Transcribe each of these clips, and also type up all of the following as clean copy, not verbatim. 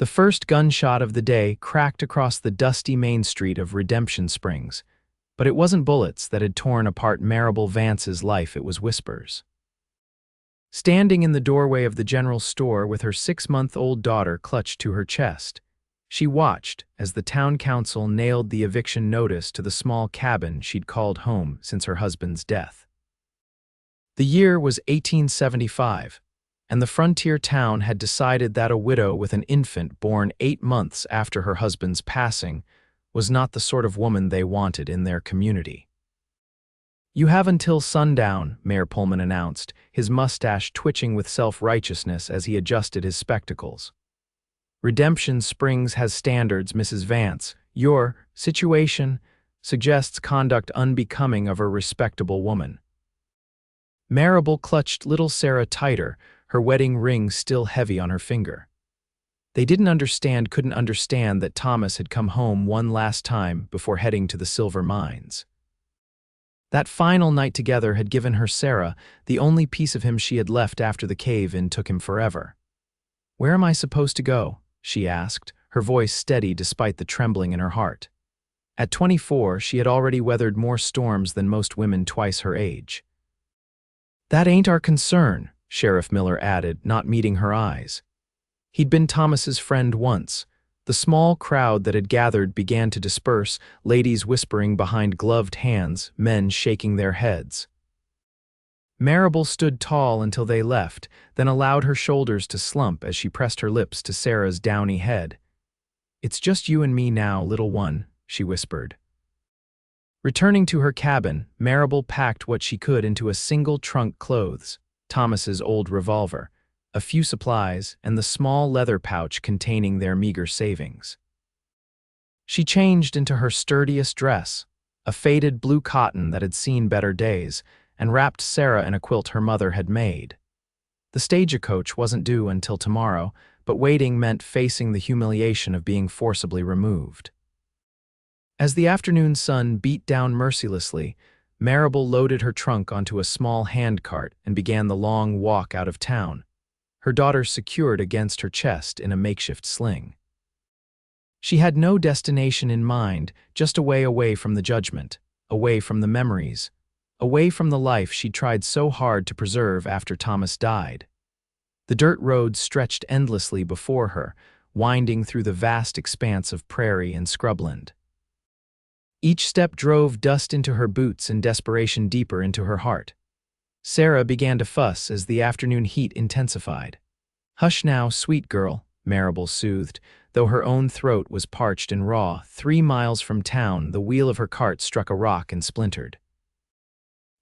The first gunshot of the day cracked across the dusty main street of Redemption Springs, but it wasn't bullets that had torn apart Maribel Vance's life, it was whispers. Standing in the doorway of the general store with her 6-month-old daughter clutched to her chest, she watched as the town council nailed the eviction notice to the small cabin she'd called home since her husband's death. The year was 1875, and the frontier town had decided that a widow with an infant born 8 months after her husband's passing was not the sort of woman they wanted in their community. "You have until sundown," Mayor Pullman announced, his mustache twitching with self-righteousness as he adjusted his spectacles. "Redemption Springs has standards, Mrs. Vance. Your situation suggests conduct unbecoming of a respectable woman." Maribel clutched little Sarah tighter, her wedding ring still heavy on her finger. They couldn't understand that Thomas had come home one last time before heading to the silver mines. That final night together had given her Sarah, the only piece of him she had left after the cave-in took him forever. "Where am I supposed to go?" she asked, her voice steady despite the trembling in her heart. At 24, she had already weathered more storms than most women twice her age. "That ain't our concern," Sheriff Miller added, not meeting her eyes. He'd been Thomas's friend once. The small crowd that had gathered began to disperse, ladies whispering behind gloved hands, men shaking their heads. Maribel stood tall until they left, then allowed her shoulders to slump as she pressed her lips to Sarah's downy head. "It's just you and me now, little one," she whispered. Returning to her cabin, Maribel packed what she could into a single trunk: clothes, Thomas's old revolver, a few supplies, and the small leather pouch containing their meager savings. She changed into her sturdiest dress, a faded blue cotton that had seen better days, and wrapped Sarah in a quilt her mother had made. The stagecoach wasn't due until tomorrow, but waiting meant facing the humiliation of being forcibly removed. As the afternoon sun beat down mercilessly, Maribel loaded her trunk onto a small handcart and began the long walk out of town, her daughter secured against her chest in a makeshift sling. She had no destination in mind, just a way away from the judgment, away from the memories, away from the life she'd tried so hard to preserve after Thomas died. The dirt road stretched endlessly before her, winding through the vast expanse of prairie and scrubland. Each step drove dust into her boots and desperation deeper into her heart. Sarah began to fuss as the afternoon heat intensified. "Hush now, sweet girl," Maribel soothed, though her own throat was parched and raw. 3 miles from town, the wheel of her cart struck a rock and splintered.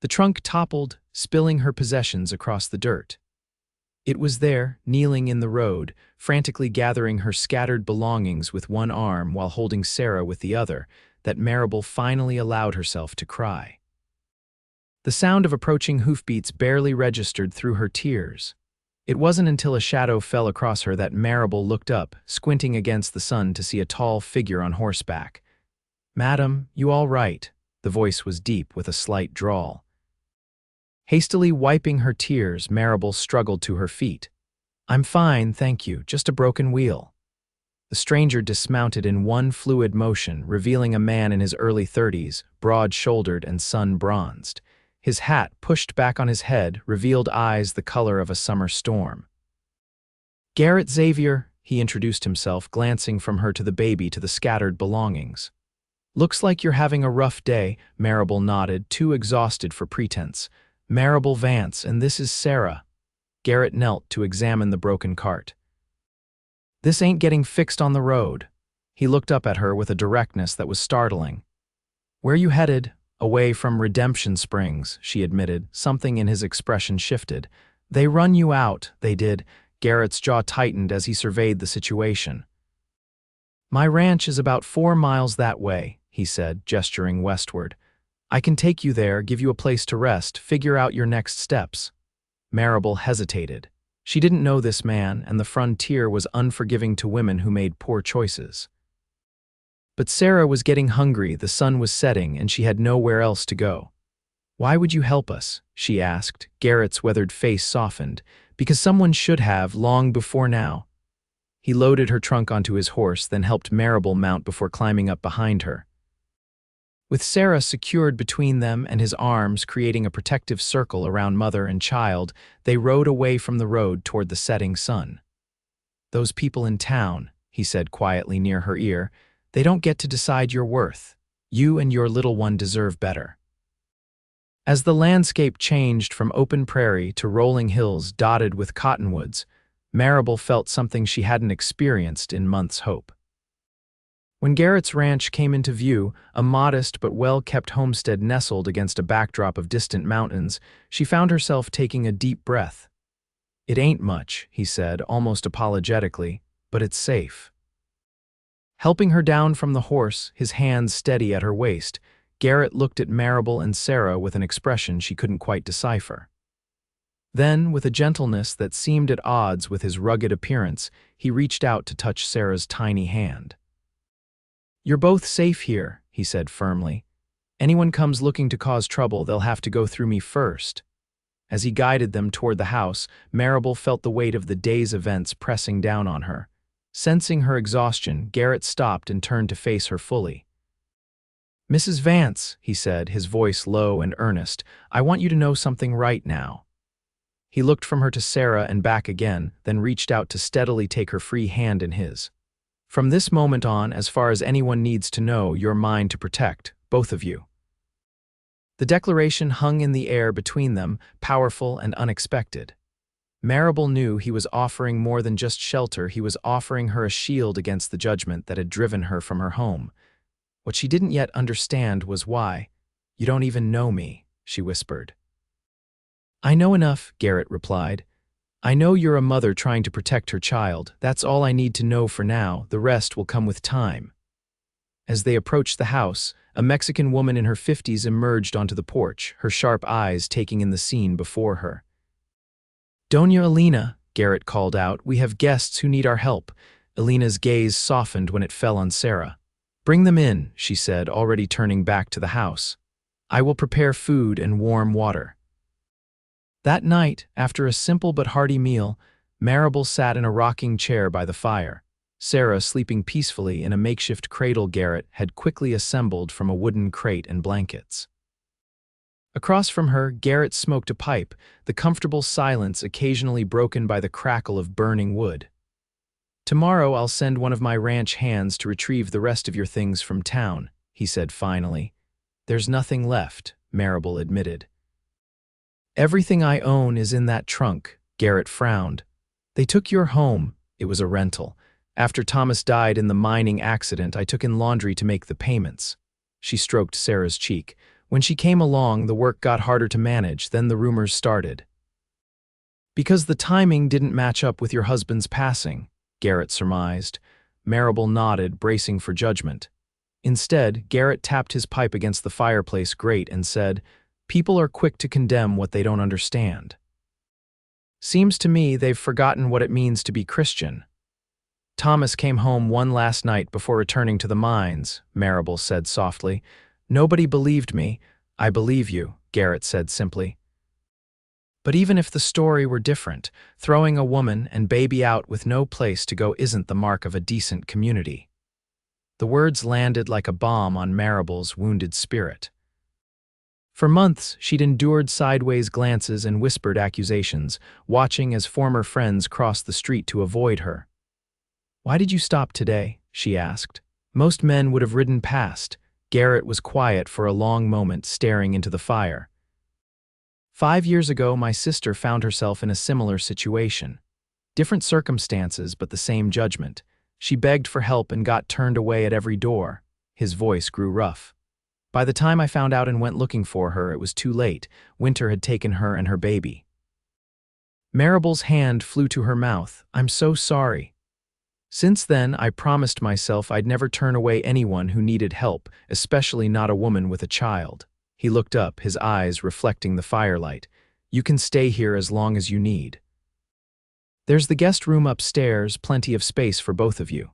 The trunk toppled, spilling her possessions across the dirt. It was there, kneeling in the road, frantically gathering her scattered belongings with one arm while holding Sarah with the other, that Maribel finally allowed herself to cry. The sound of approaching hoofbeats barely registered through her tears. It wasn't until a shadow fell across her that Maribel looked up, squinting against the sun to see a tall figure on horseback. "Madam, you all right?" The voice was deep with a slight drawl. Hastily wiping her tears, Maribel struggled to her feet. "I'm fine, thank you, just a broken wheel." The stranger dismounted in one fluid motion, revealing a man in his early 30s, broad-shouldered and sun-bronzed. His hat, pushed back on his head, revealed eyes the color of a summer storm. "Garrett Xavier," he introduced himself, glancing from her to the baby to the scattered belongings. "Looks like you're having a rough day," Maribel nodded, too exhausted for pretense. "Maribel Vance, and this is Sarah." Garrett knelt to examine the broken cart. "This ain't getting fixed on the road." He looked up at her with a directness that was startling. "Where you headed?" "Away from Redemption Springs," she admitted. Something in his expression shifted. "They run you out," they did. Garrett's jaw tightened as he surveyed the situation. "My ranch is about 4 miles that way," he said, gesturing westward. "I can take you there, give you a place to rest, figure out your next steps." Maribel hesitated. She didn't know this man, and the frontier was unforgiving to women who made poor choices. But Sarah was getting hungry, the sun was setting, and she had nowhere else to go. "Why would you help us?" she asked. Garrett's weathered face softened. "Because someone should have, long before now." He loaded her trunk onto his horse, then helped Maribel mount before climbing up behind her. With Sarah secured between them and his arms creating a protective circle around mother and child, they rode away from the road toward the setting sun. "Those people in town," he said quietly near her ear, "they don't get to decide your worth. You and your little one deserve better." As the landscape changed from open prairie to rolling hills dotted with cottonwoods, Maribel felt something she hadn't experienced in months' hope. When Garrett's ranch came into view, a modest but well-kept homestead nestled against a backdrop of distant mountains, she found herself taking a deep breath. "It ain't much," he said, almost apologetically, "but it's safe." Helping her down from the horse, his hands steady at her waist, Garrett looked at Maribel and Sarah with an expression she couldn't quite decipher. Then, with a gentleness that seemed at odds with his rugged appearance, he reached out to touch Sarah's tiny hand. "You're both safe here," he said firmly. "Anyone comes looking to cause trouble, they'll have to go through me first." As he guided them toward the house, Maribel felt the weight of the day's events pressing down on her. Sensing her exhaustion, Garrett stopped and turned to face her fully. "Mrs. Vance," he said, his voice low and earnest, "I want you to know something right now." He looked from her to Sarah and back again, then reached out to steadily take her free hand in his. "From this moment on, as far as anyone needs to know, you're mine to protect, both of you." The declaration hung in the air between them, powerful and unexpected. Maribel knew he was offering more than just shelter, he was offering her a shield against the judgment that had driven her from her home. What she didn't yet understand was why. "You don't even know me," she whispered. "I know enough," Garrett replied. "I know you're a mother trying to protect her child. That's all I need to know for now. The rest will come with time." As they approached the house, a Mexican woman in her 50s emerged onto the porch, her sharp eyes taking in the scene before her. "Doña Elena," Garrett called out, "we have guests who need our help." Elena's gaze softened when it fell on Sarah. "Bring them in," she said, already turning back to the house. "I will prepare food and warm water." That night, after a simple but hearty meal, Maribel sat in a rocking chair by the fire. Sarah sleeping peacefully in a makeshift cradle Garrett had quickly assembled from a wooden crate and blankets. Across from her, Garrett smoked a pipe, the comfortable silence occasionally broken by the crackle of burning wood. "Tomorrow I'll send one of my ranch hands to retrieve the rest of your things from town," he said finally. "There's nothing left," Maribel admitted. "Everything I own is in that trunk," Garrett frowned. "They took your home. It was a rental. After Thomas died in the mining accident, I took in laundry to make the payments." She stroked Sarah's cheek. "When she came along, the work got harder to manage, then the rumors started." "Because the timing didn't match up with your husband's passing," Garrett surmised. Maribel nodded, bracing for judgment. Instead, Garrett tapped his pipe against the fireplace grate and said, "People are quick to condemn what they don't understand. Seems to me they've forgotten what it means to be Christian." "Thomas came home one last night before returning to the mines," Maribel said softly. "Nobody believed me." "I believe you," Garrett said simply. "But even if the story were different, throwing a woman and baby out with no place to go isn't the mark of a decent community." The words landed like a bomb on Maribel's wounded spirit. For months, she'd endured sideways glances and whispered accusations, watching as former friends crossed the street to avoid her. "Why did you stop today?" she asked. Most men would have ridden past. Garrett was quiet for a long moment, staring into the fire. 5 years ago, my sister found herself in a similar situation. Different circumstances, but the same judgment. She begged for help and got turned away at every door." His voice grew rough. "By the time I found out and went looking for her, it was too late. Winter had taken her and her baby." Maribel's hand flew to her mouth. "I'm so sorry. Since then, I promised myself I'd never turn away anyone who needed help, especially not a woman with a child." He looked up, his eyes reflecting the firelight. "You can stay here as long as you need. There's the guest room upstairs, plenty of space for both of you."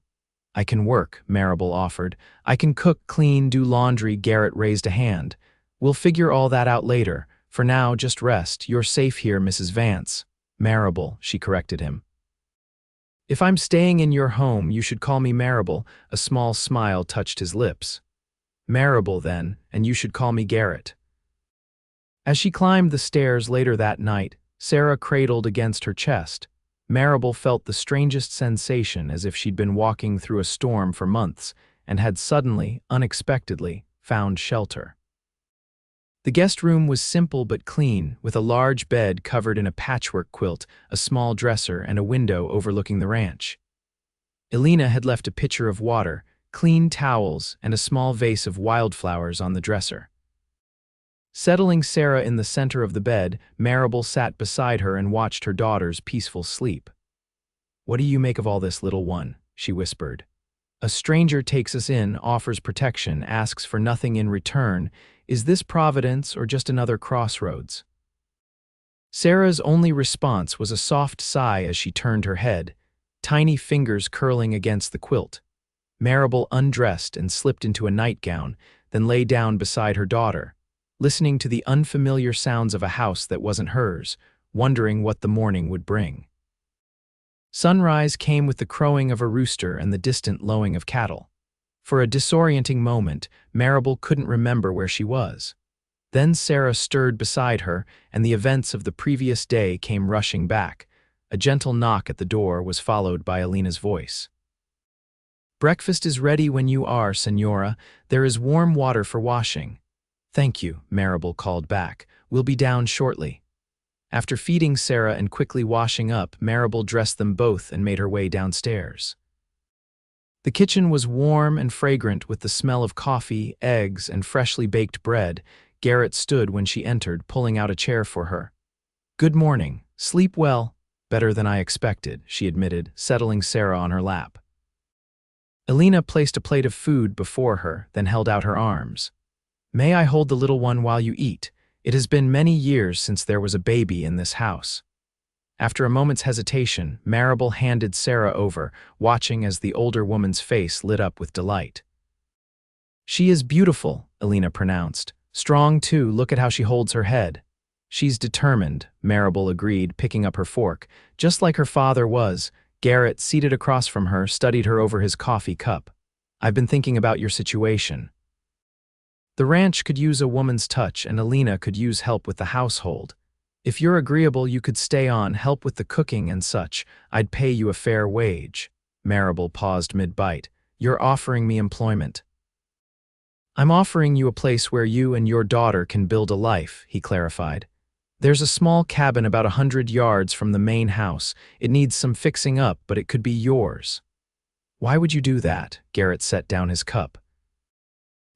"I can work," Maribel offered. "I can cook, clean, do laundry." Garrett raised a hand. "We'll figure all that out later. For now, just rest. You're safe here, Mrs. Vance." "Maribel," she corrected him. If I'm staying in your home, you should call me Maribel. A small smile touched his lips. Maribel, then, and you should call me Garrett. As she climbed the stairs later that night, Sarah cradled against her chest. Maribel felt the strangest sensation, as if she'd been walking through a storm for months and had suddenly, unexpectedly, found shelter. The guest room was simple but clean, with a large bed covered in a patchwork quilt, a small dresser, and a window overlooking the ranch. Elena had left a pitcher of water, clean towels, and a small vase of wildflowers on the dresser. Settling Sarah in the center of the bed, Maribel sat beside her and watched her daughter's peaceful sleep. "What do you make of all this, little one?" she whispered. "A stranger takes us in, offers protection, asks for nothing in return. Is this Providence or just another crossroads?" Sarah's only response was a soft sigh as she turned her head, tiny fingers curling against the quilt. Maribel undressed and slipped into a nightgown, then lay down beside her daughter, listening to the unfamiliar sounds of a house that wasn't hers, wondering what the morning would bring. Sunrise came with the crowing of a rooster and the distant lowing of cattle. For a disorienting moment, Maribel couldn't remember where she was. Then Sarah stirred beside her, and the events of the previous day came rushing back. A gentle knock at the door was followed by Elena's voice. "Breakfast is ready when you are, Señora. There is warm water for washing." "Thank you," Maribel called back. "We'll be down shortly." After feeding Sarah and quickly washing up, Maribel dressed them both and made her way downstairs. The kitchen was warm and fragrant with the smell of coffee, eggs, and freshly baked bread. Garrett stood when she entered, pulling out a chair for her. "Good morning. Sleep well?" "Better than I expected," she admitted, settling Sarah on her lap. Elena placed a plate of food before her, then held out her arms. "May I hold the little one while you eat? It has been many years since there was a baby in this house." After a moment's hesitation, Maribel handed Sarah over, watching as the older woman's face lit up with delight. "She is beautiful," Elena pronounced. "Strong, too. Look at how she holds her head." "She's determined," Maribel agreed, picking up her fork. "Just like her father was." Garrett, seated across from her, studied her over his coffee cup. "I've been thinking about your situation. The ranch could use a woman's touch, and Elena could use help with the household. If you're agreeable, you could stay on, help with the cooking and such. I'd pay you a fair wage." Maribel paused mid-bite. "You're offering me employment." "I'm offering you a place where you and your daughter can build a life," he clarified. "There's a small cabin about 100 yards from the main house. It needs some fixing up, but it could be yours." "Why would you do that?" Garrett set down his cup.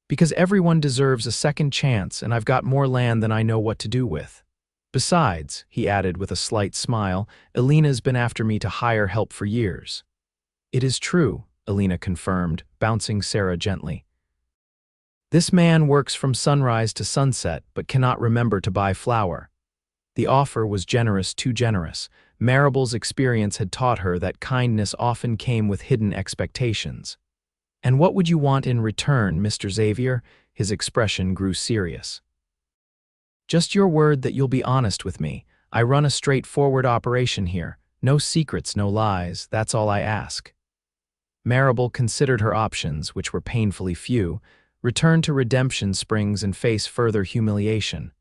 "Because everyone deserves a second chance, and I've got more land than I know what to do with. Besides," he added with a slight smile, "Elena's been after me to hire help for years." "It is true," Elena confirmed, bouncing Sarah gently. "This man works from sunrise to sunset, but cannot remember to buy flour." The offer was generous, too generous. Maribel's experience had taught her that kindness often came with hidden expectations. "And what would you want in return, Mr. Xavier?" His expression grew serious. "Just your word that you'll be honest with me. I run a straightforward operation here. No secrets, no lies. That's all I ask." Maribel considered her options, which were painfully few: return to Redemption Springs and face further humiliation.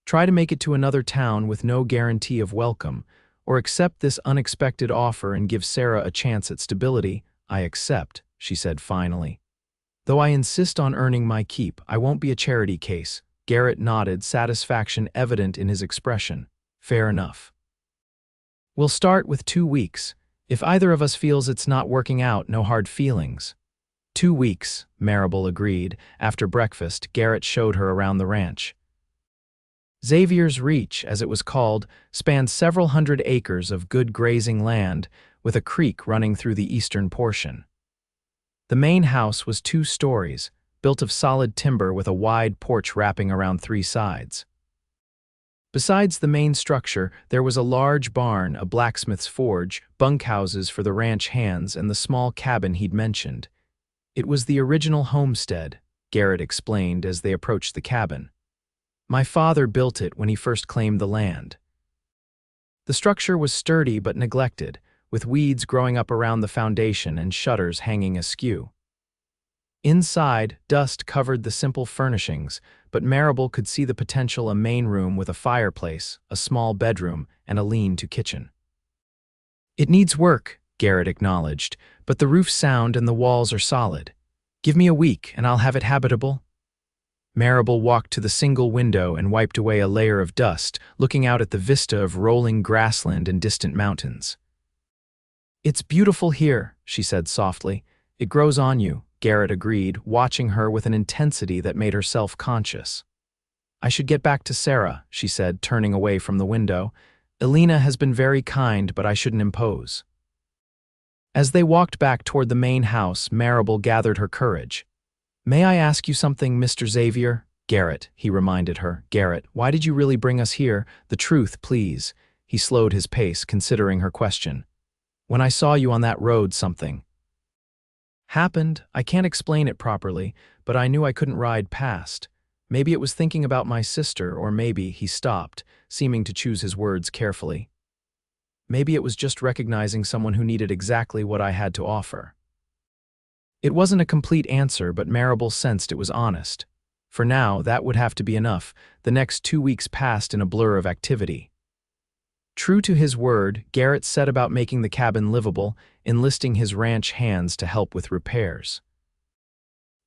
Try to make it to another town with no guarantee of welcome, or accept this unexpected offer and give Sarah a chance at stability. "I accept," she said finally. "Though I insist on earning my keep, I won't be a charity case." Garrett nodded, satisfaction evident in his expression. "Fair enough. We'll start with 2 weeks. If either of us feels it's not working out, no hard feelings." 2 weeks, Maribel agreed. After breakfast, Garrett showed her around the ranch. Xavier's Reach, as it was called, spanned several hundred acres of good grazing land, with a creek running through the eastern portion. The main house was 2 stories, built of solid timber with a wide porch wrapping around 3 sides. Besides the main structure, there was a large barn, a blacksmith's forge, bunkhouses for the ranch hands, and the small cabin he'd mentioned. "It was the original homestead," Garrett explained as they approached the cabin. "My father built it when he first claimed the land." The structure was sturdy but neglected, with weeds growing up around the foundation and shutters hanging askew. Inside, dust covered the simple furnishings, but Maribel could see the potential: a main room with a fireplace, a small bedroom, and a lean-to kitchen. "It needs work," Garrett acknowledged, "but the roof's sound and the walls are solid. Give me a week and I'll have it habitable." Maribel walked to the single window and wiped away a layer of dust, looking out at the vista of rolling grassland and distant mountains. "It's beautiful here," she said softly. "It grows on you," Garrett agreed, watching her with an intensity that made her self-conscious. "I should get back to Sarah," she said, turning away from the window. "Elena has been very kind, but I shouldn't impose." As they walked back toward the main house, Maribel gathered her courage. "May I ask you something, Mr. Xavier?" "Garrett," he reminded her. "Garrett, why did you really bring us here? The truth, please." He slowed his pace, considering her question. "When I saw you on that road, something happened. I can't explain it properly, but I knew I couldn't ride past. Maybe it was thinking about my sister, or maybe," he stopped, seeming to choose his words carefully, "maybe it was just recognizing someone who needed exactly what I had to offer." It wasn't a complete answer, but Maribel sensed it was honest. For now, that would have to be enough. The next 2 weeks passed in a blur of activity. True to his word, Garrett set about making the cabin livable, enlisting his ranch hands to help with repairs.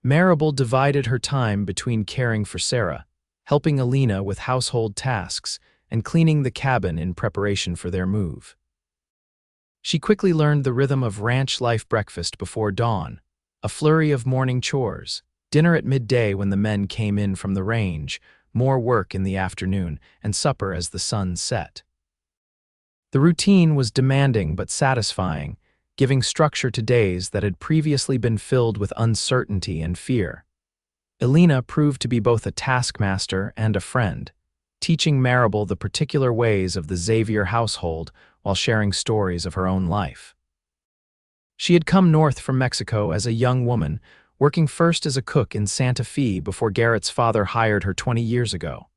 Maribel divided her time between caring for Sarah, helping Elena with household tasks, and cleaning the cabin in preparation for their move. She quickly learned the rhythm of ranch life: breakfast before dawn, a flurry of morning chores, dinner at midday when the men came in from the range, more work in the afternoon, and supper as the sun set. The routine was demanding but satisfying, giving structure to days that had previously been filled with uncertainty and fear. Elena proved to be both a taskmaster and a friend, teaching Maribel the particular ways of the Xavier household while sharing stories of her own life. She had come north from Mexico as a young woman, working first as a cook in Santa Fe before Garrett's father hired her 20 years ago.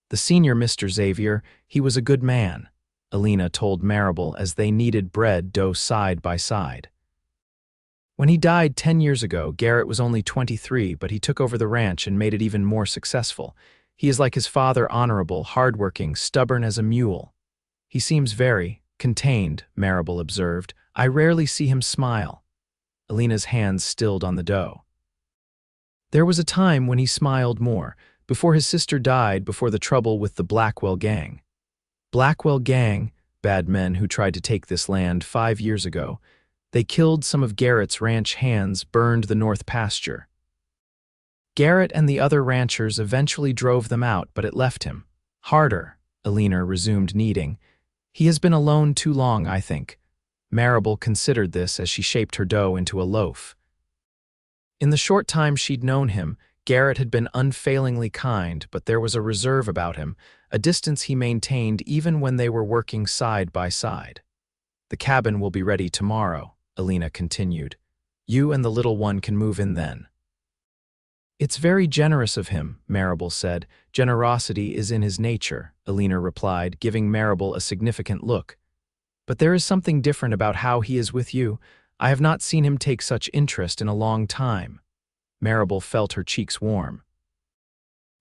"The senior Mr. Xavier, he was a good man," Elena told Maribel as they kneaded bread dough side by side. "When he died 10 years ago, Garrett was only 23, but he took over the ranch and made it even more successful. He is like his father: honorable, hardworking, stubborn as a mule." "He seems very contained," Maribel observed. "I rarely see him smile." Elena's hands stilled on the dough. "There was a time when he smiled more, before his sister died, before the trouble with the Blackwell gang." "Blackwell gang," bad men who tried to take this land 5 years ago. They killed some of Garrett's ranch hands, burned the north pasture. Garrett and the other ranchers eventually drove them out, but it left him harder, Elena resumed, kneading. "He has been alone too long, I think." Maribel considered this as she shaped her dough into a loaf. In the short time she'd known him, Garrett had been unfailingly kind, but there was a reserve about him, a distance he maintained even when they were working side by side. "The cabin will be ready tomorrow," Elena continued. "You and the little one can move in then." "It's very generous of him," Maribel said. "Generosity is in his nature," Elena replied, giving Maribel a significant look. "But there is something different about how he is with you. I have not seen him take such interest in a long time." Maribel felt her cheeks warm.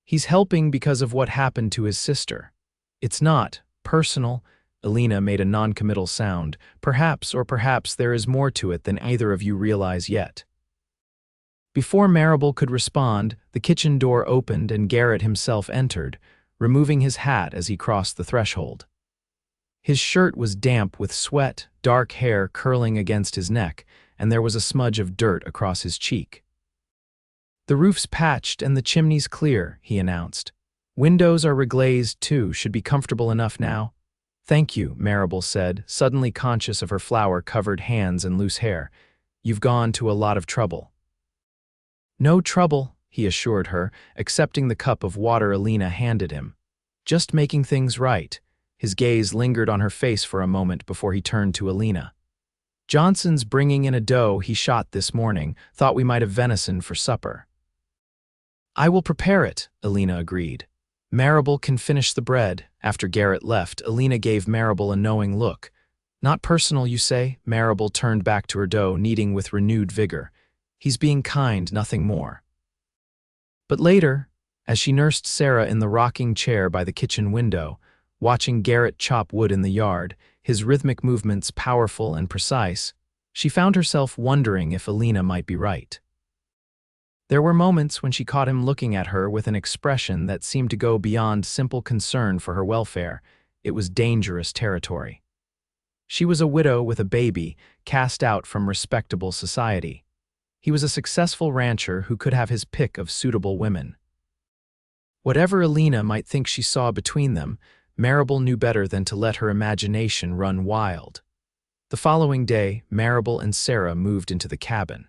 "He's helping because of what happened to his sister. It's not personal." Elena made a non-committal sound. Perhaps there is more to it than either of you realize yet." Before Maribel could respond, the kitchen door opened and Garrett himself entered, removing his hat as he crossed the threshold. His shirt was damp with sweat, dark hair curling against his neck, and there was a smudge of dirt across his cheek. "The roof's patched and the chimney's clear," he announced. "Windows are reglazed too, should be comfortable enough now." "Thank you," Maribel said, suddenly conscious of her flour-covered hands and loose hair. "You've gone to a lot of trouble." "No trouble," he assured her, accepting the cup of water Elena handed him. "Just making things right." His gaze lingered on her face for a moment before he turned to Elena. "Johnson's bringing in a doe he shot this morning. Thought we might have venison for supper." "I will prepare it," Elena agreed. "Maribel can finish the bread." After Garrett left, Elena gave Maribel a knowing look. Not personal, you say? Maribel turned back to her dough, kneading with renewed vigor. He's being kind, nothing more. But later, as she nursed Sarah in the rocking chair by the kitchen window, watching Garrett chop wood in the yard, his rhythmic movements powerful and precise, she found herself wondering if Alina might be right. There were moments when she caught him looking at her with an expression that seemed to go beyond simple concern for her welfare. It was dangerous territory. She was a widow with a baby, cast out from respectable society. He was a successful rancher who could have his pick of suitable women. Whatever Alina might think she saw between them, Maribel knew better than to let her imagination run wild. The following day, Maribel and Sarah moved into the cabin.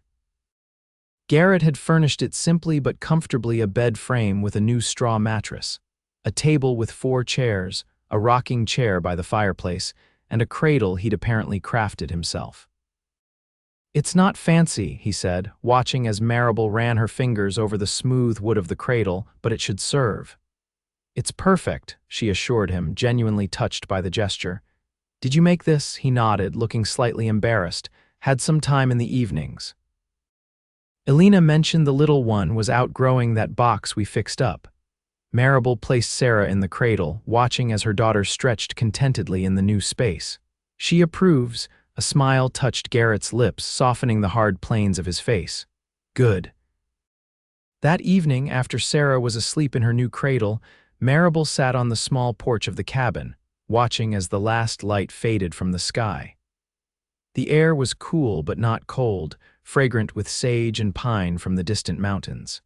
Garrett had furnished it simply but comfortably, a bed frame with a new straw mattress, a table with 4 chairs, a rocking chair by the fireplace, and a cradle he'd apparently crafted himself. "It's not fancy," he said, watching as Maribel ran her fingers over the smooth wood of the cradle, "but it should serve." "It's perfect," she assured him, genuinely touched by the gesture. "Did you make this?" He nodded, looking slightly embarrassed. "Had some time in the evenings." Alina mentioned the little one was outgrowing that box we fixed up. Maribel placed Sarah in the cradle, watching as her daughter stretched contentedly in the new space. "She approves." A smile touched Garrett's lips, softening the hard planes of his face. "Good." That evening, after Sarah was asleep in her new cradle, Maribel sat on the small porch of the cabin, watching as the last light faded from the sky. The air was cool but not cold, fragrant with sage and pine from the distant mountains.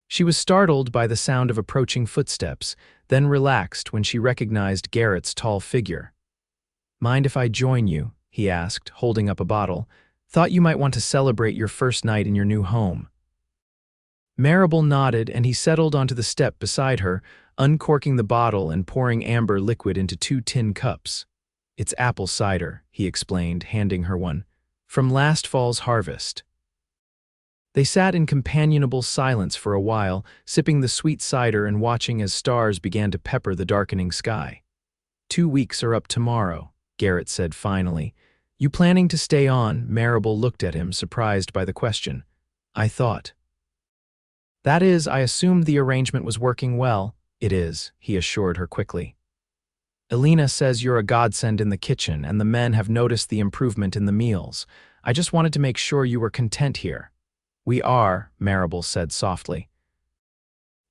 She was startled by the sound of approaching footsteps, then relaxed when she recognized Garrett's tall figure. "Mind if I join you?" he asked, holding up a bottle. "Thought you might want to celebrate your first night in your new home." Maribel nodded, and he settled onto the step beside her, uncorking the bottle and pouring amber liquid into 2 tin cups. "It's apple cider," he explained, handing her one, "from last fall's harvest." They sat in companionable silence for a while, sipping the sweet cider and watching as stars began to pepper the darkening sky. 2 weeks are up tomorrow," Garrett said finally. "You planning to stay on?" Maribel looked at him, surprised by the question. "I thought." "That is, I assumed the arrangement was working well." "It is," he assured her quickly. "Alina says you're a godsend in the kitchen, and the men have noticed the improvement in the meals. I just wanted to make sure you were content here." "We are," Maribel said softly.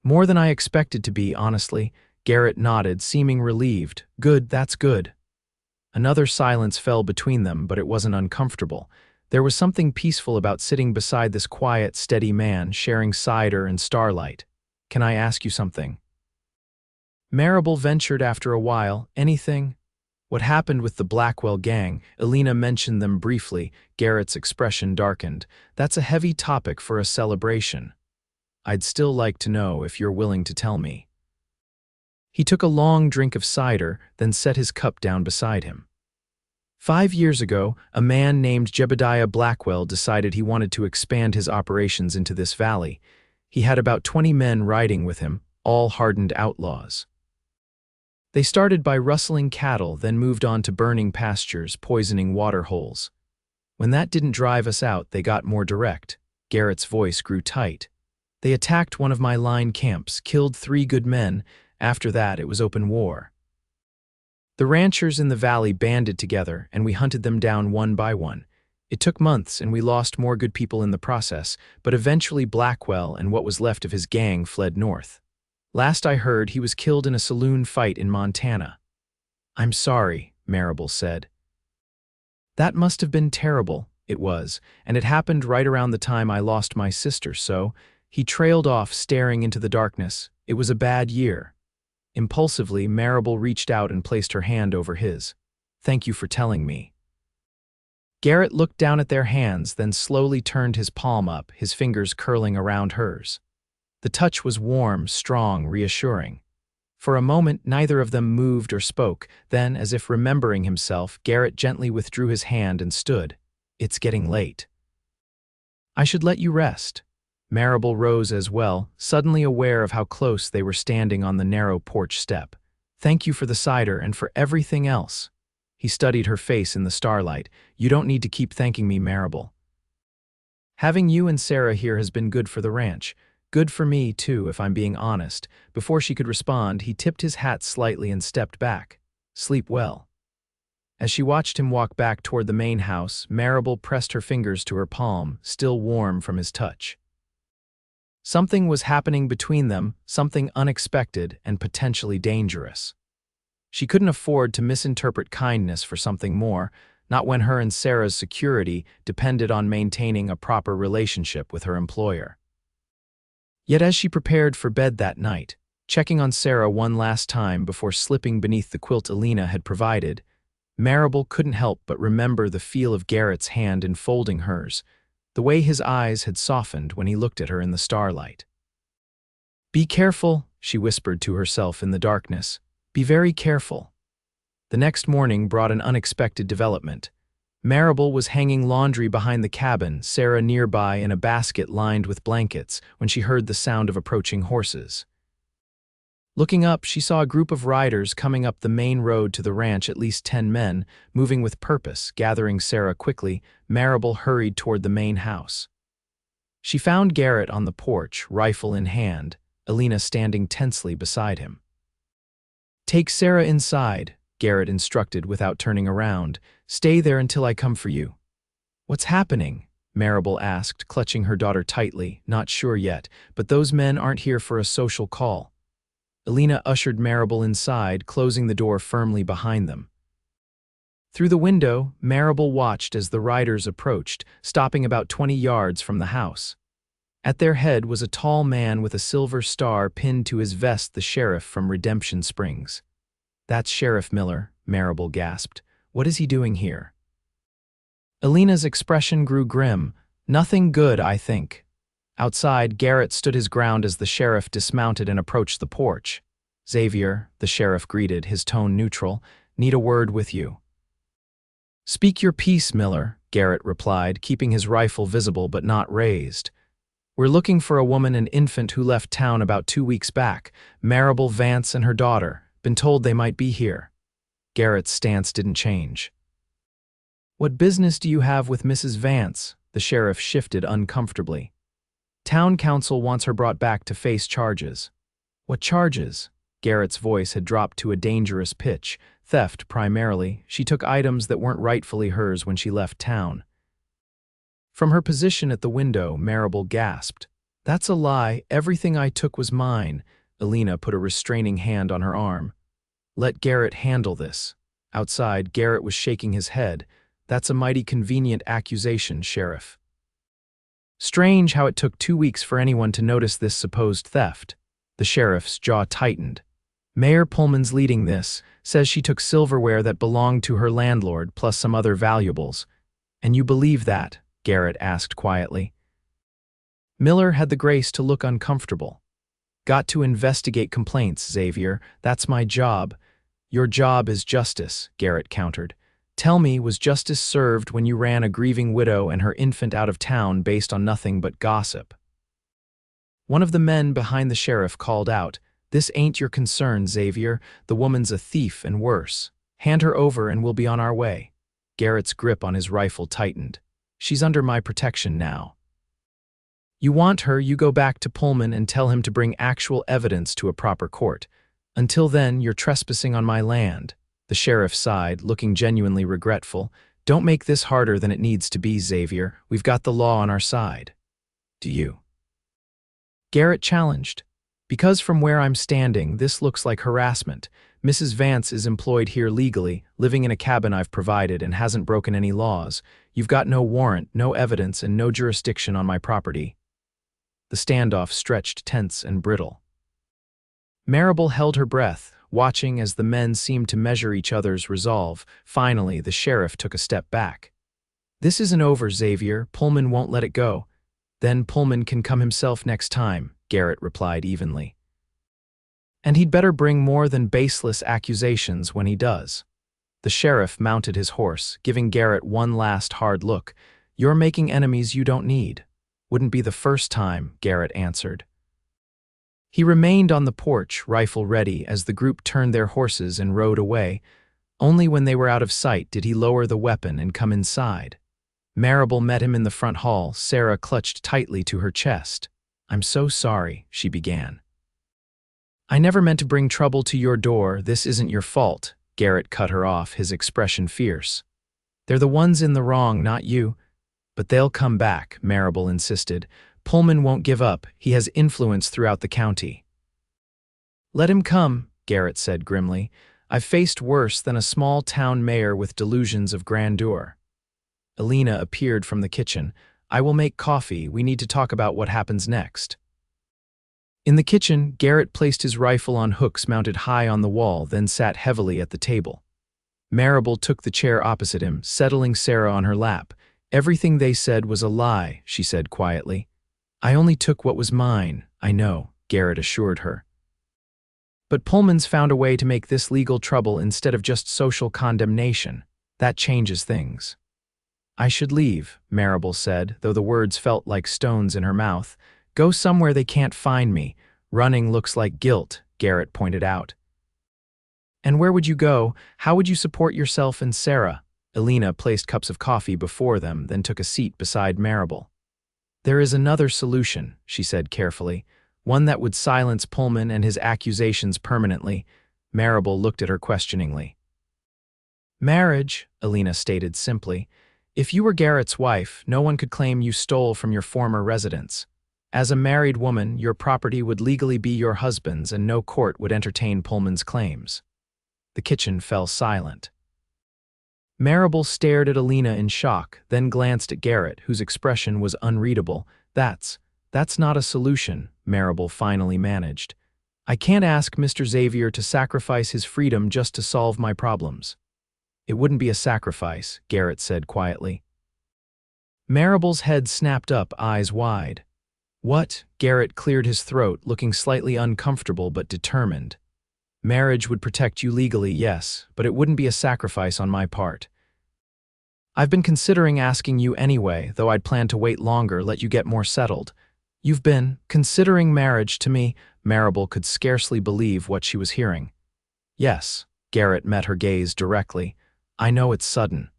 "More than I expected to be, honestly." Garrett nodded, seeming relieved. "Good, that's good." Another silence fell between them, but it wasn't uncomfortable. There was something peaceful about sitting beside this quiet, steady man, sharing cider and starlight. "Can I ask you something?" Maribel ventured after a while. "Anything?" "What happened with the Blackwell gang?" Alina mentioned them briefly. Garrett's expression darkened. "That's a heavy topic for a celebration." "I'd still like to know if you're willing to tell me." He took a long drink of cider, then set his cup down beside him. 5 years ago, a man named Jebediah Blackwell decided he wanted to expand his operations into this valley. He had about 20 men riding with him, all hardened outlaws. They started by rustling cattle, then moved on to burning pastures, poisoning water holes. When that didn't drive us out, they got more direct. Garrett's voice grew tight. "They attacked one of my line camps, killed 3 good men. After that, it was open war. The ranchers in the valley banded together, and we hunted them down one by one. It took months, and we lost more good people in the process, but eventually Blackwell and what was left of his gang fled north. Last I heard, he was killed in a saloon fight in Montana." "I'm sorry," Maribel said. "That must have been terrible." "It was, and it happened right around the time I lost my sister, so..." He trailed off, staring into the darkness. "It was a bad year." Impulsively, Maribel reached out and placed her hand over his. "Thank you for telling me." Garrett looked down at their hands, then slowly turned his palm up, his fingers curling around hers. The touch was warm, strong, reassuring. For a moment, neither of them moved or spoke. Then, as if remembering himself, Garrett gently withdrew his hand and stood. "It's getting late. I should let you rest." Maribel rose as well, suddenly aware of how close they were standing on the narrow porch step. "Thank you for the cider and for everything else." He He studied her face in the starlight. "You don't need to keep thanking me, Maribel. Having you and Sarah here has been good for the ranch. Good for me, too, if I'm being honest." Before she could respond, he tipped his hat slightly and stepped back. "Sleep well." As she watched him walk back toward the main house, Maribel pressed her fingers to her palm, still warm from his touch. Something was happening between them, something unexpected and potentially dangerous. She couldn't afford to misinterpret kindness for something more, not when her and Sarah's security depended on maintaining a proper relationship with her employer. Yet as she prepared for bed that night, checking on Sarah one last time before slipping beneath the quilt Alina had provided, Maribel couldn't help but remember the feel of Garrett's hand enfolding hers, the way his eyes had softened when he looked at her in the starlight. "Be careful," she whispered to herself in the darkness. "Be very careful." The next morning brought an unexpected development. Maribel was hanging laundry behind the cabin, Sarah nearby in a basket lined with blankets, when she heard the sound of approaching horses. Looking up, she saw a group of riders coming up the main road to the ranch, at least 10 men, moving with purpose. Gathering Sarah quickly, Maribel hurried toward the main house. She found Garrett on the porch, rifle in hand, Alina standing tensely beside him. "Take Sarah inside," Garrett instructed without turning around. "Stay there until I come for you." "What's happening?" Maribel asked, clutching her daughter tightly. "Not sure yet, but those men aren't here for a social call." Alina ushered Maribel inside, closing the door firmly behind them. Through the window, Maribel watched as the riders approached, stopping about 20 yards from the house. At their head was a tall man with a silver star pinned to his vest, the sheriff from Redemption Springs. "That's Sheriff Miller," Maribel gasped. "What is he doing here?" Alina's expression grew grim. "Nothing good, I think." Outside, Garrett stood his ground as the sheriff dismounted and approached the porch. "Xavier," the sheriff greeted, his tone neutral, "need a word with you." "Speak your piece, Miller," Garrett replied, keeping his rifle visible but not raised. "We're looking for a woman and infant who left town about 2 weeks back, Maribel Vance and her daughter. Been told they might be here." Garrett's stance didn't change. "What business do you have with Mrs. Vance?" The sheriff shifted uncomfortably. "Town council wants her brought back to face charges." "What charges?" Garrett's voice had dropped to a dangerous pitch. "Theft, primarily. She took items that weren't rightfully hers when she left town." From her position at the window, Maribel gasped. "That's a lie. Everything I took was mine." Alina put a restraining hand on her arm. "Let Garrett handle this." Outside, Garrett was shaking his head. "That's a mighty convenient accusation, Sheriff." Strange how it took 2 weeks for anyone to notice this supposed theft. The sheriff's jaw tightened. "Mayor Pullman's leading this, says she took silverware that belonged to her landlord plus some other valuables." "And you believe that?" Garrett asked quietly. Miller had the grace to look uncomfortable. "Got to investigate complaints, Xavier. That's my job." "Your job is justice," Garrett countered. "Tell me, was justice served when you ran a grieving widow and her infant out of town based on nothing but gossip?" One of the men behind the sheriff called out, "This ain't your concern, Xavier. The woman's a thief and worse. Hand her over and we'll be on our way." Garrett's grip on his rifle tightened. "She's under my protection now." "You want her, you go back to Pullman and tell him to bring actual evidence to a proper court. Until then, you're trespassing on my land." The sheriff sighed, looking genuinely regretful. "Don't make this harder than it needs to be, Xavier. We've got the law on our side." "Do you?" Garrett challenged. "Because from where I'm standing, this looks like harassment. Mrs. Vance is employed here legally, living in a cabin I've provided, and hasn't broken any laws. You've got no warrant, no evidence, and no jurisdiction on my property." The standoff stretched tense and brittle. Maribel held her breath, watching as the men seemed to measure each other's resolve. Finally, the sheriff took a step back. "This isn't over, Xavier. Pullman won't let it go." "Then Pullman can come himself next time," Garrett replied evenly. "And he'd better bring more than baseless accusations when he does." The sheriff mounted his horse, giving Garrett one last hard look. "You're making enemies you don't need." "Wouldn't be the first time," Garrett answered. He remained on the porch, rifle ready, as the group turned their horses and rode away. Only when they were out of sight did he lower the weapon and come inside. Maribel met him in the front hall, Sarah clutched tightly to her chest. "I'm so sorry," she began. "I never meant to bring trouble to your door, this isn't your fault," Garrett cut her off, his expression fierce. "They're the ones in the wrong, not you." "But they'll come back," Maribel insisted. "Pullman won't give up, he has influence throughout the county." "Let him come," Garrett said grimly. "I've faced worse than a small-town mayor with delusions of grandeur." Alina appeared from the kitchen. "I will make coffee, we need to talk about what happens next." In the kitchen, Garrett placed his rifle on hooks mounted high on the wall, then sat heavily at the table. Maribel took the chair opposite him, settling Sarah on her lap. "Everything they said was a lie," she said quietly. "I only took what was mine, I know," Garrett assured her. "But Pullman's found a way to make this legal trouble instead of just social condemnation. That changes things." "I should leave," Maribel said, though the words felt like stones in her mouth. "Go somewhere they can't find me. Running looks like guilt," Garrett pointed out. "And where would you go? How would you support yourself and Sarah?" Alina placed cups of coffee before them, then took a seat beside Maribel. "There is another solution," she said carefully, "one that would silence Pullman and his accusations permanently." Maribel looked at her questioningly. "Marriage," Alina stated simply. "If you were Garrett's wife, no one could claim you stole from your former residence. As a married woman, your property would legally be your husband's and no court would entertain Pullman's claims." The kitchen fell silent. Maribel stared at Alina in shock, then glanced at Garrett, whose expression was unreadable. That's not a solution," Maribel finally managed. "I can't ask Mr. Xavier to sacrifice his freedom just to solve my problems." "It wouldn't be a sacrifice," Garrett said quietly. Maribel's head snapped up, eyes wide. "What?" Garrett cleared his throat, looking slightly uncomfortable but determined. "Marriage would protect you legally, yes, but it wouldn't be a sacrifice on my part. I've been considering asking you anyway, though I'd planned to wait longer, let you get more settled. You've been considering marriage to me." Maribel could scarcely believe what she was hearing. "Yes," Garrett met her gaze directly. "I know it's sudden.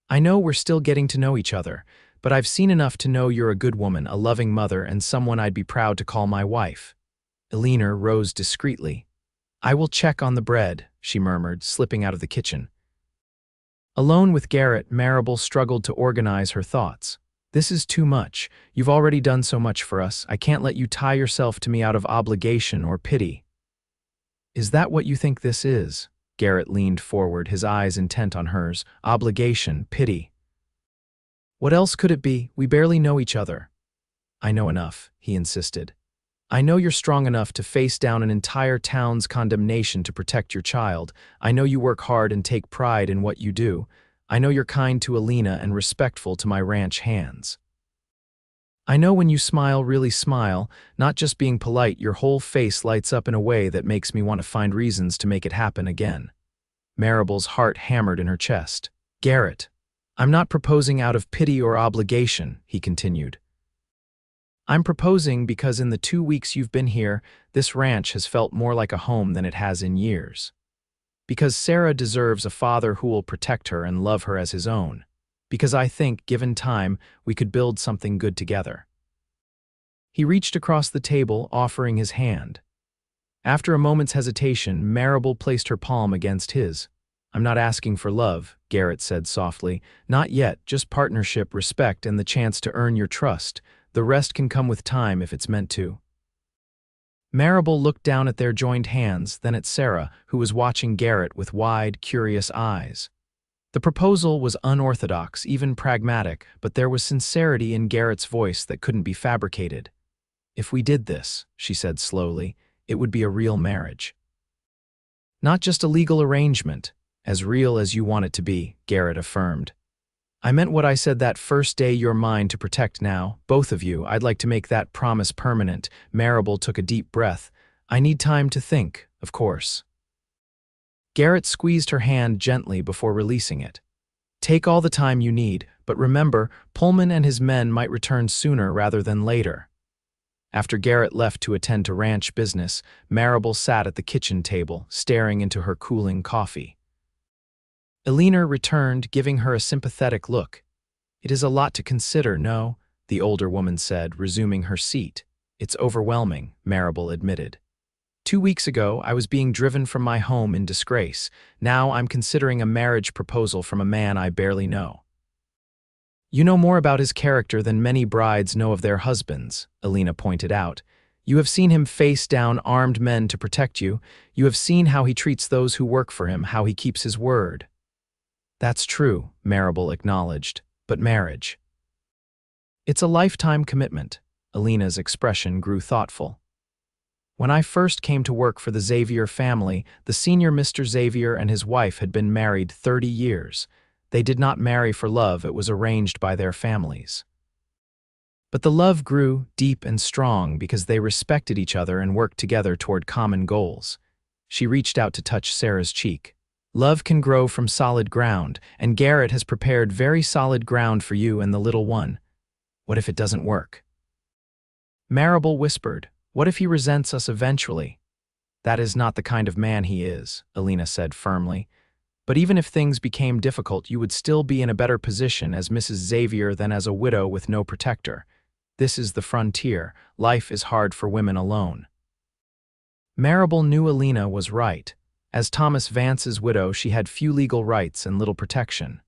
I know we're still getting to know each other, but I've seen enough to know you're a good woman, a loving mother, and someone I'd be proud to call my wife." Alina rose discreetly. "I will check on the bread," she murmured, slipping out of the kitchen. Alone with Garrett, Maribel struggled to organize her thoughts. "This is too much. You've already done so much for us. I can't let you tie yourself to me out of obligation or pity." "Is that what you think this is?" Garrett leaned forward, his eyes intent on hers. "Obligation, pity. What else could it be? We barely know each other." "I know enough," he insisted. "I know you're strong enough to face down an entire town's condemnation to protect your child. I know you work hard and take pride in what you do. I know you're kind to Alina and respectful to my ranch hands. I know when you smile, really smile, not just being polite, your whole face lights up in a way that makes me want to find reasons to make it happen again." Maribel's heart hammered in her chest. "Garrett, I'm not proposing out of pity or obligation," he continued. "I'm proposing because in the 2 weeks you've been here, this ranch has felt more like a home than it has in years. Because Sarah deserves a father who will protect her and love her as his own. Because I think, given time, we could build something good together." He reached across the table, offering his hand. After a moment's hesitation, Maribel placed her palm against his. "I'm not asking for love," Garrett said softly. "Not yet, just partnership, respect, and the chance to earn your trust. The rest can come with time if it's meant to." Maribel looked down at their joined hands, then at Sarah, who was watching Garrett with wide, curious eyes. The proposal was unorthodox, even pragmatic, but there was sincerity in Garrett's voice that couldn't be fabricated. "If we did this," she said slowly, "it would be a real marriage. Not just a legal arrangement, as real as you want it to be," Garrett affirmed. "I meant what I said that first day, you're mine to protect now, both of you. I'd like to make that promise permanent." Maribel took a deep breath. "I need time to think, of course." Garrett squeezed her hand gently before releasing it. "Take all the time you need, but remember, Pullman and his men might return sooner rather than later." After Garrett left to attend to ranch business, Maribel sat at the kitchen table, staring into her cooling coffee. Alina returned, giving her a sympathetic look. "It is a lot to consider, no?" the older woman said, resuming her seat. "It's overwhelming," Maribel admitted. "2 weeks ago, I was being driven from my home in disgrace. Now I'm considering a marriage proposal from a man I barely know." "You know more about his character than many brides know of their husbands," Alina pointed out. "You have seen him face down armed men to protect you. You have seen how he treats those who work for him, how he keeps his word." "That's true," Maribel acknowledged. "But marriage. It's a lifetime commitment." Alina's expression grew thoughtful. "When I first came to work for the Xavier family, the senior Mr. Xavier and his wife had been married 30 years. They did not marry for love, it was arranged by their families. But the love grew deep and strong because they respected each other and worked together toward common goals." She reached out to touch Sarah's cheek. "Love can grow from solid ground, and Garrett has prepared very solid ground for you and the little one. What if it doesn't work?" Maribel whispered, "What if he resents us eventually?" "That is not the kind of man he is," Alina said firmly. "But even if things became difficult, you would still be in a better position as Mrs. Xavier than as a widow with no protector. This is the frontier. Life is hard for women alone." Maribel knew Alina was right. As Thomas Vance's widow, she had few legal rights and little protection.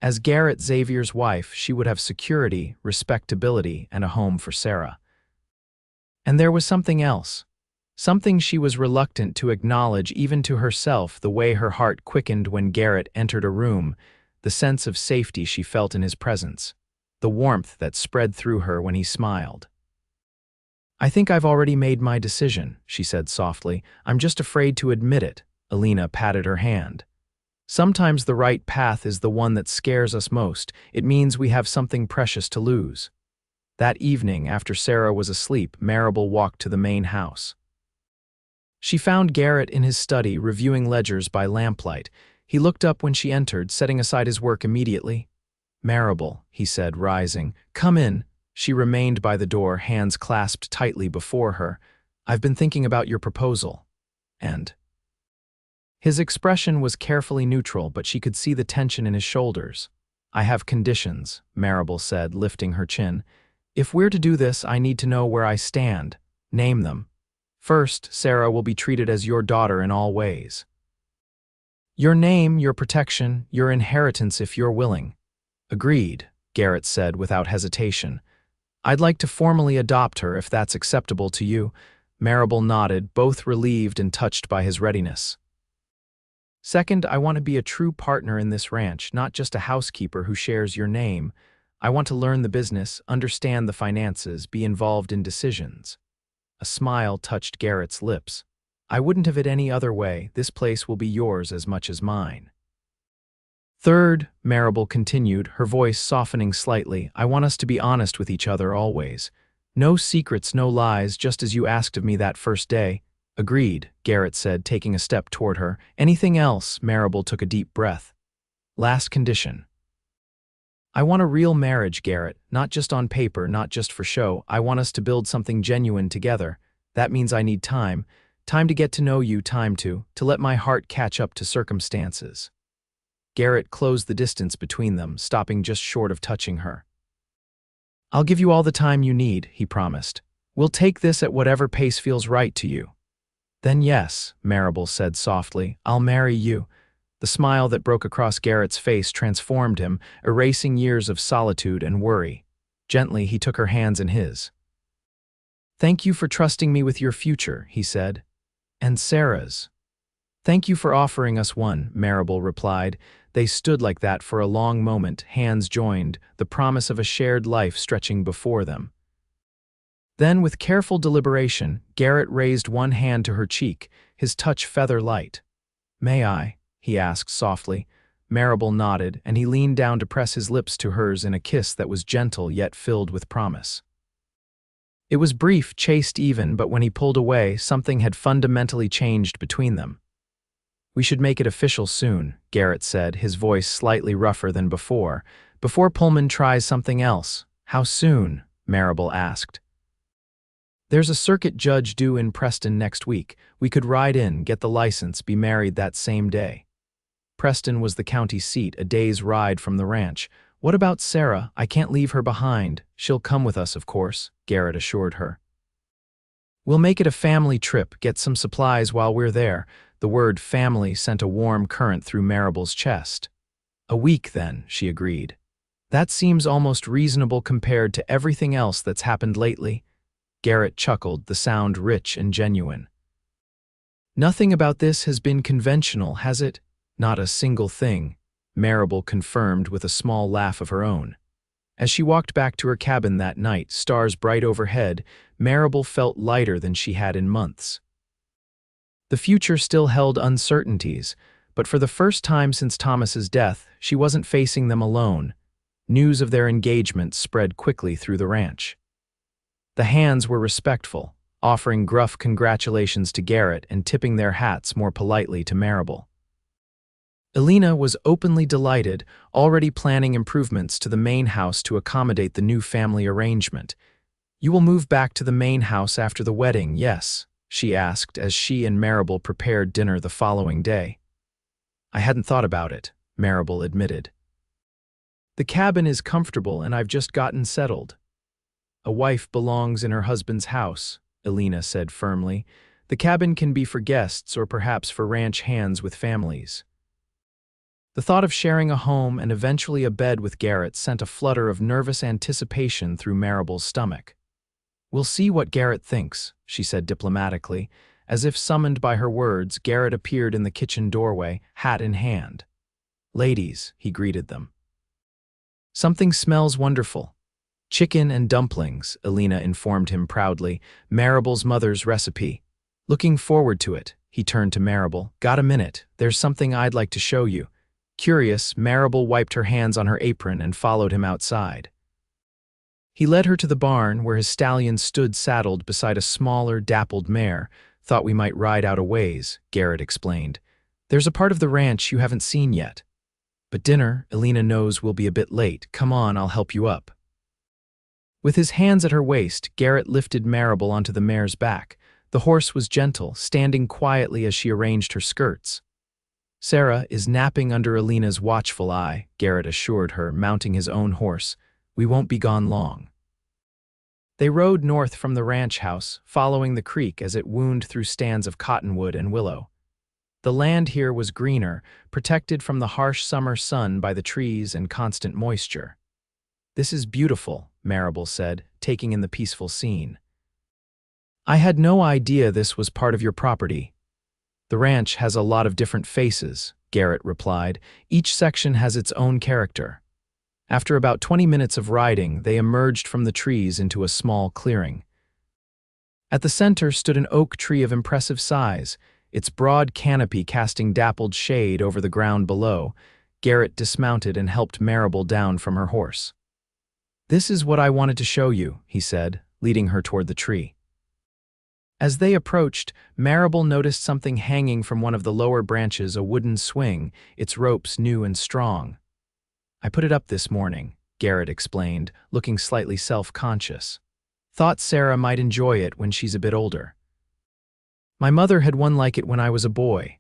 As Garrett Xavier's wife, she would have security, respectability, and a home for Sarah. And there was something else. Something she was reluctant to acknowledge even to herself, the way her heart quickened when Garrett entered a room, the sense of safety she felt in his presence, the warmth that spread through her when he smiled. "I think I've already made my decision," she said softly. "I'm just afraid to admit it." Alina patted her hand. "Sometimes the right path is the one that scares us most. It means we have something precious to lose." That evening, after Sarah was asleep, Maribel walked to the main house. She found Garrett in his study, reviewing ledgers by lamplight. He looked up when she entered, setting aside his work immediately. "Maribel," he said, rising. "Come in." She remained by the door, hands clasped tightly before her. "I've been thinking about your proposal." And his expression was carefully neutral, but she could see the tension in his shoulders. "I have conditions," Maribel said, lifting her chin. "If we're to do this, I need to know where I stand. Name them." "First, Sarah will be treated as your daughter in all ways. Your name, your protection, your inheritance if you're willing." "Agreed," Garrett said without hesitation. "I'd like to formally adopt her if that's acceptable to you." Maribel nodded, both relieved and touched by his readiness. "Second, I want to be a true partner in this ranch, not just a housekeeper who shares your name. I want to learn the business, understand the finances, be involved in decisions." A smile touched Garrett's lips. "I wouldn't have it any other way. This place will be yours as much as mine." "Third," Maribel continued, her voice softening slightly, "I want us to be honest with each other always. No secrets, no lies, just as you asked of me that first day." "Agreed," Garrett said, taking a step toward her. "Anything else?" Maribel took a deep breath. "Last condition. I want a real marriage, Garrett, not just on paper, not just for show. I want us to build something genuine together. That means I need time. Time to get to know you, time to let my heart catch up to circumstances." Garrett closed the distance between them, stopping just short of touching her. "I'll give you all the time you need," he promised. "We'll take this at whatever pace feels right to you." "Then yes," Maribel said softly, "I'll marry you." The smile that broke across Garrett's face transformed him, erasing years of solitude and worry. Gently, he took her hands in his. "Thank you for trusting me with your future," he said. "And Sarah's." "Thank you for offering us one," Maribel replied. They stood like that for a long moment, hands joined, the promise of a shared life stretching before them. Then, with careful deliberation, Garrett raised one hand to her cheek, his touch feather light. "May I?" he asked softly. Maribel nodded, and he leaned down to press his lips to hers in a kiss that was gentle yet filled with promise. It was brief, chaste even, but when he pulled away, something had fundamentally changed between them. "We should make it official soon," Garrett said, his voice slightly rougher than before. "Before Pullman tries something else." "How soon?" Maribel asked. "There's a circuit judge due in Preston next week. We could ride in, get the license, be married that same day." Preston was the county seat, a day's ride from the ranch. What about Sarah? I can't leave her behind. She'll come with us, of course, Garrett assured her. We'll make it a family trip, get some supplies while we're there. The word family sent a warm current through Maribel's chest. A week, then, she agreed. That seems almost reasonable compared to everything else that's happened lately. Garrett chuckled, the sound rich and genuine. Nothing about this has been conventional, has it? Not a single thing, Maribel confirmed with a small laugh of her own. As she walked back to her cabin that night, stars bright overhead, Maribel felt lighter than she had in months. The future still held uncertainties, but for the first time since Thomas's death, she wasn't facing them alone. News of their engagement spread quickly through the ranch. The hands were respectful, offering gruff congratulations to Garrett and tipping their hats more politely to Maribel. Elena was openly delighted, already planning improvements to the main house to accommodate the new family arrangement. "You will move back to the main house after the wedding, yes?" she asked as she and Maribel prepared dinner the following day. "I hadn't thought about it," Maribel admitted. "The cabin is comfortable and I've just gotten settled." "A wife belongs in her husband's house," Elena said firmly. "The cabin can be for guests or perhaps for ranch hands with families." The thought of sharing a home and eventually a bed with Garrett sent a flutter of nervous anticipation through Maribel's stomach. "We'll see what Garrett thinks," she said diplomatically. As if summoned by her words, Garrett appeared in the kitchen doorway, hat in hand. "Ladies," he greeted them. "Something smells wonderful." "Chicken and dumplings," Elena informed him proudly, "Maribel's mother's recipe." "Looking forward to it," he turned to Maribel. "Got a minute? There's something I'd like to show you." Curious, Maribel wiped her hands on her apron and followed him outside. He led her to the barn where his stallion stood saddled beside a smaller, dappled mare. "Thought we might ride out a ways," Garrett explained. "There's a part of the ranch you haven't seen yet. But dinner, Elena knows, will be a bit late. Come on, I'll help you up." With his hands at her waist, Garrett lifted Maribel onto the mare's back. The horse was gentle, standing quietly as she arranged her skirts. "Sarah is napping under Elena's watchful eye," Garrett assured her, mounting his own horse. "We won't be gone long." They rode north from the ranch house, following the creek as it wound through stands of cottonwood and willow. The land here was greener, protected from the harsh summer sun by the trees and constant moisture. "This is beautiful," Maribel said, taking in the peaceful scene. "I had no idea this was part of your property." "The ranch has a lot of different faces," Garrett replied. "Each section has its own character." After about 20 minutes of riding, they emerged from the trees into a small clearing. At the center stood an oak tree of impressive size, its broad canopy casting dappled shade over the ground below. Garrett dismounted and helped Maribel down from her horse. "This is what I wanted to show you," he said, leading her toward the tree. As they approached, Maribel noticed something hanging from one of the lower branches, a wooden swing, its ropes new and strong. "I put it up this morning," Garrett explained, looking slightly self-conscious. "Thought Sarah might enjoy it when she's a bit older. My mother had one like it when I was a boy."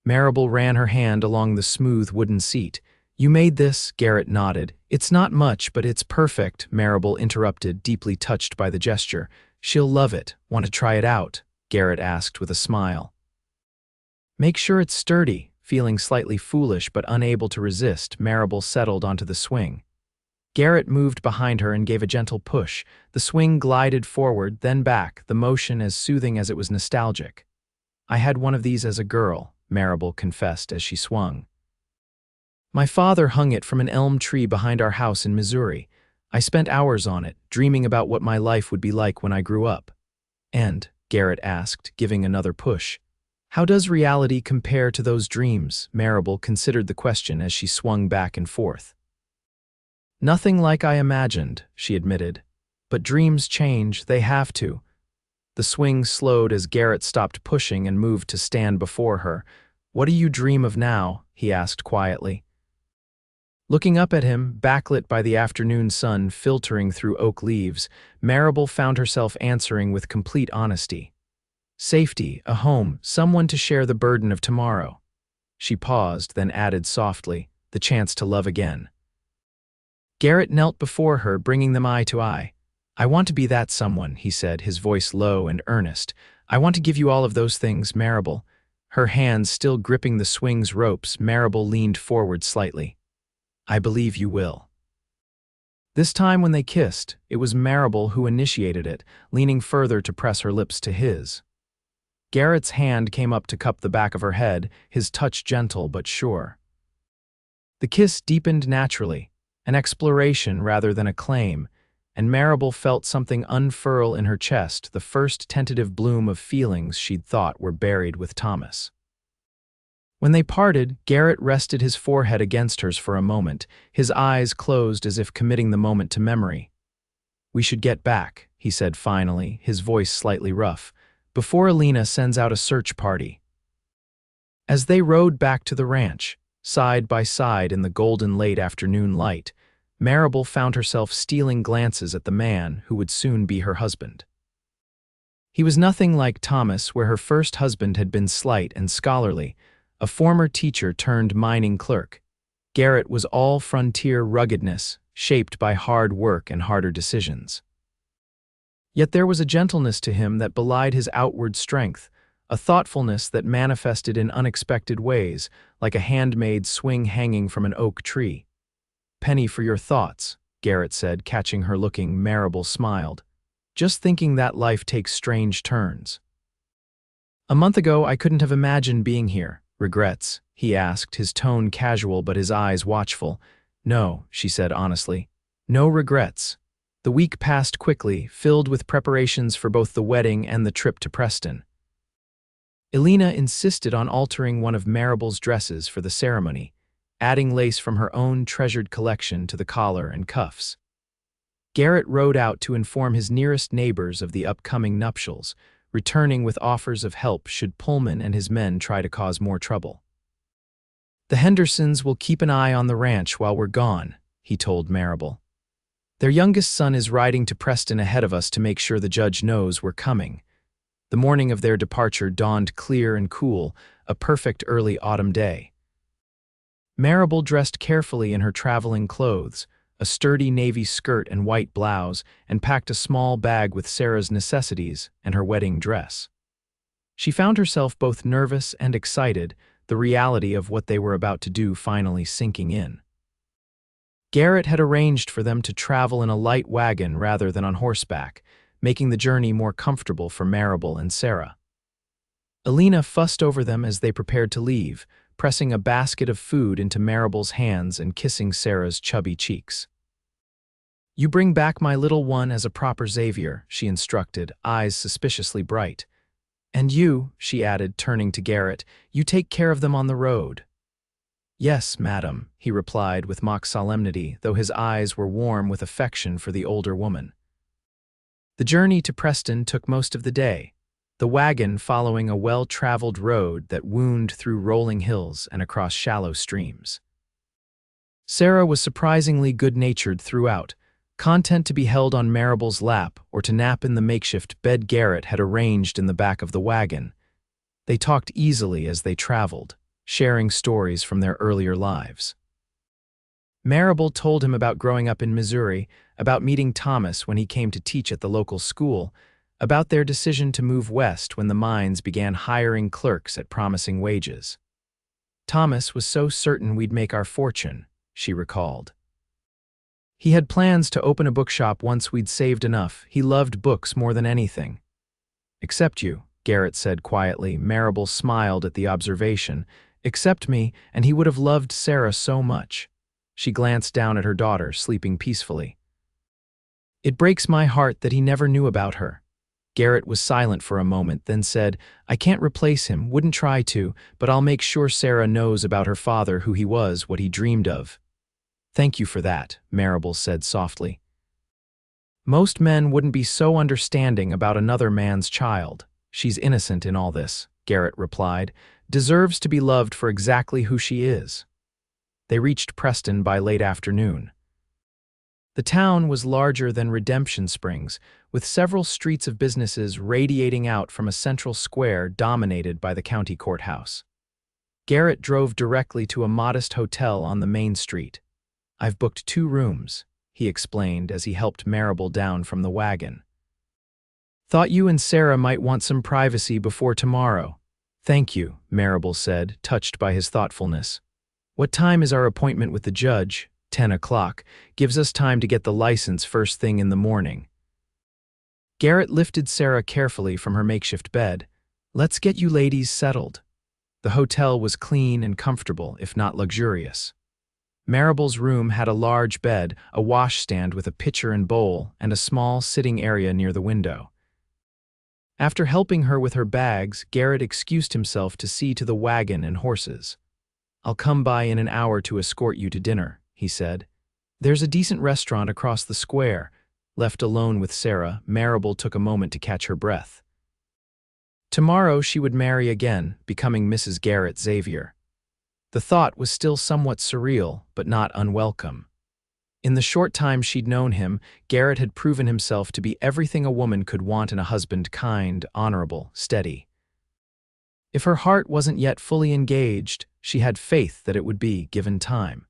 Maribel ran her hand along the smooth wooden seat. "You made this?" Garrett nodded. "It's not much, but it's perfect," Maribel interrupted, deeply touched by the gesture. "She'll love it. Want to try it out?" Garrett asked with a smile. "Make sure it's sturdy." Feeling slightly foolish but unable to resist, Maribel settled onto the swing. Garrett moved behind her and gave a gentle push. The swing glided forward, then back, the motion as soothing as it was nostalgic. "I had one of these as a girl," Maribel confessed as she swung. "My father hung it from an elm tree behind our house in Missouri. I spent hours on it, dreaming about what my life would be like when I grew up." "And," Garrett asked, giving another push, "how does reality compare to those dreams?" Maribel considered the question as she swung back and forth. "Nothing like I imagined," she admitted. "But dreams change, they have to." The swing slowed as Garrett stopped pushing and moved to stand before her. "What do you dream of now?" he asked quietly. Looking up at him, backlit by the afternoon sun filtering through oak leaves, Maribel found herself answering with complete honesty. "Safety, a home, someone to share the burden of tomorrow." She paused, then added softly, "The chance to love again." Garrett knelt before her, bringing them eye to eye. "I want to be that someone," he said, his voice low and earnest. "I want to give you all of those things, Maribel." Her hands still gripping the swing's ropes, Maribel leaned forward slightly. "I believe you will." This time when they kissed, it was Maribel who initiated it, leaning further to press her lips to his. Garrett's hand came up to cup the back of her head, his touch gentle but sure. The kiss deepened naturally, an exploration rather than a claim, and Maribel felt something unfurl in her chest, the first tentative bloom of feelings she'd thought were buried with Thomas. When they parted, Garrett rested his forehead against hers for a moment, his eyes closed as if committing the moment to memory. "We should get back," he said finally, his voice slightly rough, "before Alina sends out a search party." As they rode back to the ranch, side by side in the golden late afternoon light, Maribel found herself stealing glances at the man who would soon be her husband. He was nothing like Thomas, where her first husband had been slight and scholarly, a former teacher turned mining clerk. Garrett was all frontier ruggedness, shaped by hard work and harder decisions. Yet there was a gentleness to him that belied his outward strength, a thoughtfulness that manifested in unexpected ways, like a handmade swing hanging from an oak tree. "Penny for your thoughts," Garrett said, catching her looking. Maribel smiled. "Just thinking that life takes strange turns." "A month ago I couldn't have imagined being here. Regrets?" he asked, his tone casual but his eyes watchful. "No," she said honestly. "No regrets." The week passed quickly, filled with preparations for both the wedding and the trip to Preston. Alina insisted on altering one of Maribel's dresses for the ceremony, adding lace from her own treasured collection to the collar and cuffs. Garrett rode out to inform his nearest neighbors of the upcoming nuptials, returning with offers of help should Pullman and his men try to cause more trouble. "The Hendersons will keep an eye on the ranch while we're gone," he told Maribel. "Their youngest son is riding to Preston ahead of us to make sure the judge knows we're coming." The morning of their departure dawned clear and cool, a perfect early autumn day. Maribel dressed carefully in her traveling clothes, a sturdy navy skirt and white blouse, and packed a small bag with Sarah's necessities and her wedding dress. She found herself both nervous and excited, the reality of what they were about to do finally sinking in. Garrett had arranged for them to travel in a light wagon rather than on horseback, making the journey more comfortable for Maribel and Sarah. Alina fussed over them as they prepared to leave, pressing a basket of food into Maribel's hands and kissing Sarah's chubby cheeks. "You bring back my little one as a proper Xavier," she instructed, eyes suspiciously bright. "And you," she added, turning to Garrett, "you take care of them on the road." "Yes, madam," he replied with mock solemnity, though his eyes were warm with affection for the older woman. The journey to Preston took most of the day, the wagon following a well-traveled road that wound through rolling hills and across shallow streams. Sarah was surprisingly good-natured throughout, content to be held on Maribel's lap or to nap in the makeshift bed Garrett had arranged in the back of the wagon. They talked easily as they traveled, sharing stories from their earlier lives. Maribel told him about growing up in Missouri, about meeting Thomas when he came to teach at the local school, about their decision to move west when the mines began hiring clerks at promising wages. "Thomas was so certain we'd make our fortune," she recalled. "He had plans to open a bookshop once we'd saved enough. He loved books more than anything." "Except you," Garrett said quietly. Maribel smiled at the observation. "Except me, and he would have loved Sarah so much." She glanced down at her daughter, sleeping peacefully. "It breaks my heart that he never knew about her." Garrett was silent for a moment, then said, "I can't replace him, wouldn't try to, but I'll make sure Sarah knows about her father, who he was, what he dreamed of." "Thank you for that," Maribel said softly. "Most men wouldn't be so understanding about another man's child. She's innocent in all this," Garrett replied, "deserves to be loved for exactly who she is." They reached Preston by late afternoon. The town was larger than Redemption Springs, with several streets of businesses radiating out from a central square dominated by the county courthouse. Garrett drove directly to a modest hotel on the main street. "I've booked 2 rooms," he explained as he helped Maribel down from the wagon. "Thought you and Sarah might want some privacy before tomorrow." "Thank you," Maribel said, touched by his thoughtfulness. "What time is our appointment with the judge?" 10 o'clock. Gives us time to get the license first thing in the morning." Garrett lifted Sarah carefully from her makeshift bed. "Let's get you ladies settled." The hotel was clean and comfortable, if not luxurious. Maribel's room had a large bed, a washstand with a pitcher and bowl, and a small sitting area near the window. After helping her with her bags, Garrett excused himself to see to the wagon and horses. "I'll come by in an hour to escort you to dinner," he said. "There's a decent restaurant across the square." Left alone with Sarah, Maribel took a moment to catch her breath. Tomorrow she would marry again, becoming Mrs. Garrett Xavier. The thought was still somewhat surreal, but not unwelcome. In the short time she'd known him, Garrett had proven himself to be everything a woman could want in a husband: kind, honorable, steady. If her heart wasn't yet fully engaged, she had faith that it would be, given time.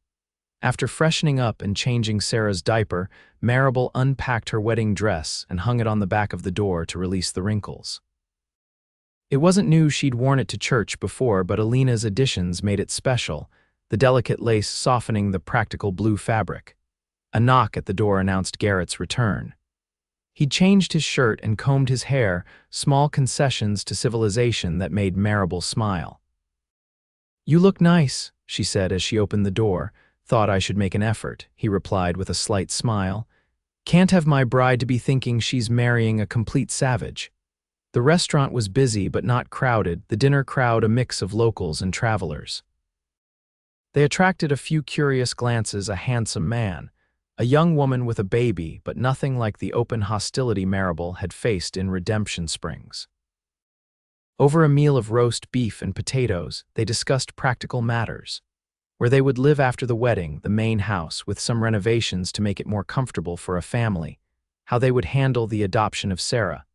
After freshening up and changing Sarah's diaper, Maribel unpacked her wedding dress and hung it on the back of the door to release the wrinkles. It wasn't new, she'd worn it to church before, but Alina's additions made it special, the delicate lace softening the practical blue fabric. A knock at the door announced Garrett's return. He'd changed his shirt and combed his hair, small concessions to civilization that made Maribel smile. "You look nice," she said as she opened the door. "Thought I should make an effort," he replied with a slight smile. "Can't have my bride to be thinking she's marrying a complete savage." The restaurant was busy but not crowded, the dinner crowd a mix of locals and travelers. They attracted a few curious glances: a handsome man, a young woman with a baby, but nothing like the open hostility Maribel had faced in Redemption Springs. Over a meal of roast beef and potatoes, they discussed practical matters: where they would live after the wedding, the main house with some renovations to make it more comfortable for a family, how they would handle the adoption of Sarah.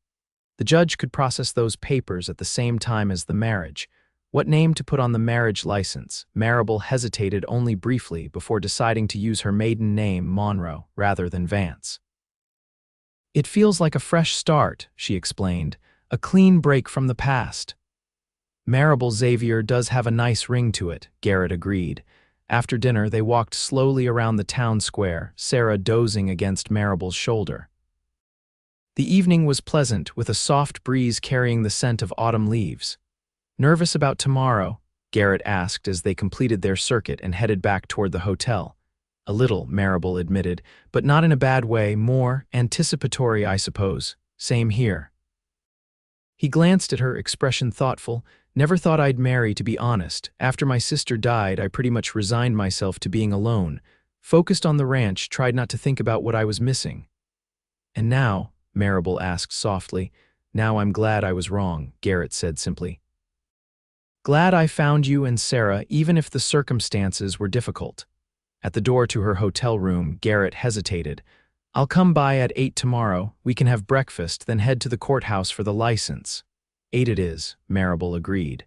The judge could process those papers at the same time as the marriage. What name to put on the marriage license? Maribel hesitated only briefly before deciding to use her maiden name, Monroe, rather than Vance. "It feels like a fresh start," she explained, "a clean break from the past." "Maribel Xavier does have a nice ring to it," Garrett agreed. After dinner, they walked slowly around the town square, Sarah dozing against Maribel's shoulder. The evening was pleasant, with a soft breeze carrying the scent of autumn leaves. "Nervous about tomorrow?" Garrett asked as they completed their circuit and headed back toward the hotel. "A little," Maribel admitted, "but not in a bad way, more anticipatory, I suppose. Same here." He glanced at her, expression thoughtful. "Never thought I'd marry, to be honest. After my sister died, I pretty much resigned myself to being alone. Focused on the ranch, tried not to think about what I was missing." "And now?" Maribel asked softly. "Now I'm glad I was wrong," Garrett said simply. "Glad I found you and Sarah, even if the circumstances were difficult." At the door to her hotel room, Garrett hesitated. "I'll come by at 8 tomorrow. We can have breakfast, then head to the courthouse for the license." 8 it is, Maribel agreed.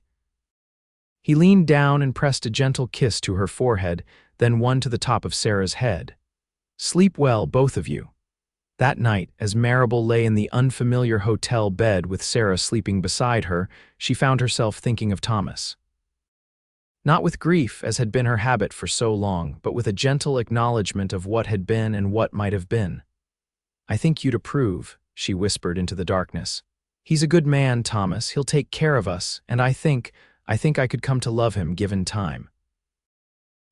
He leaned down and pressed a gentle kiss to her forehead, then one to the top of Sarah's head. "Sleep well, both of you." That night, as Maribel lay in the unfamiliar hotel bed with Sarah sleeping beside her, she found herself thinking of Thomas. Not with grief, as had been her habit for so long, but with a gentle acknowledgement of what had been and what might have been. "I think you'd approve," she whispered into the darkness. "He's a good man, Thomas. He'll take care of us, and I think I could come to love him given time."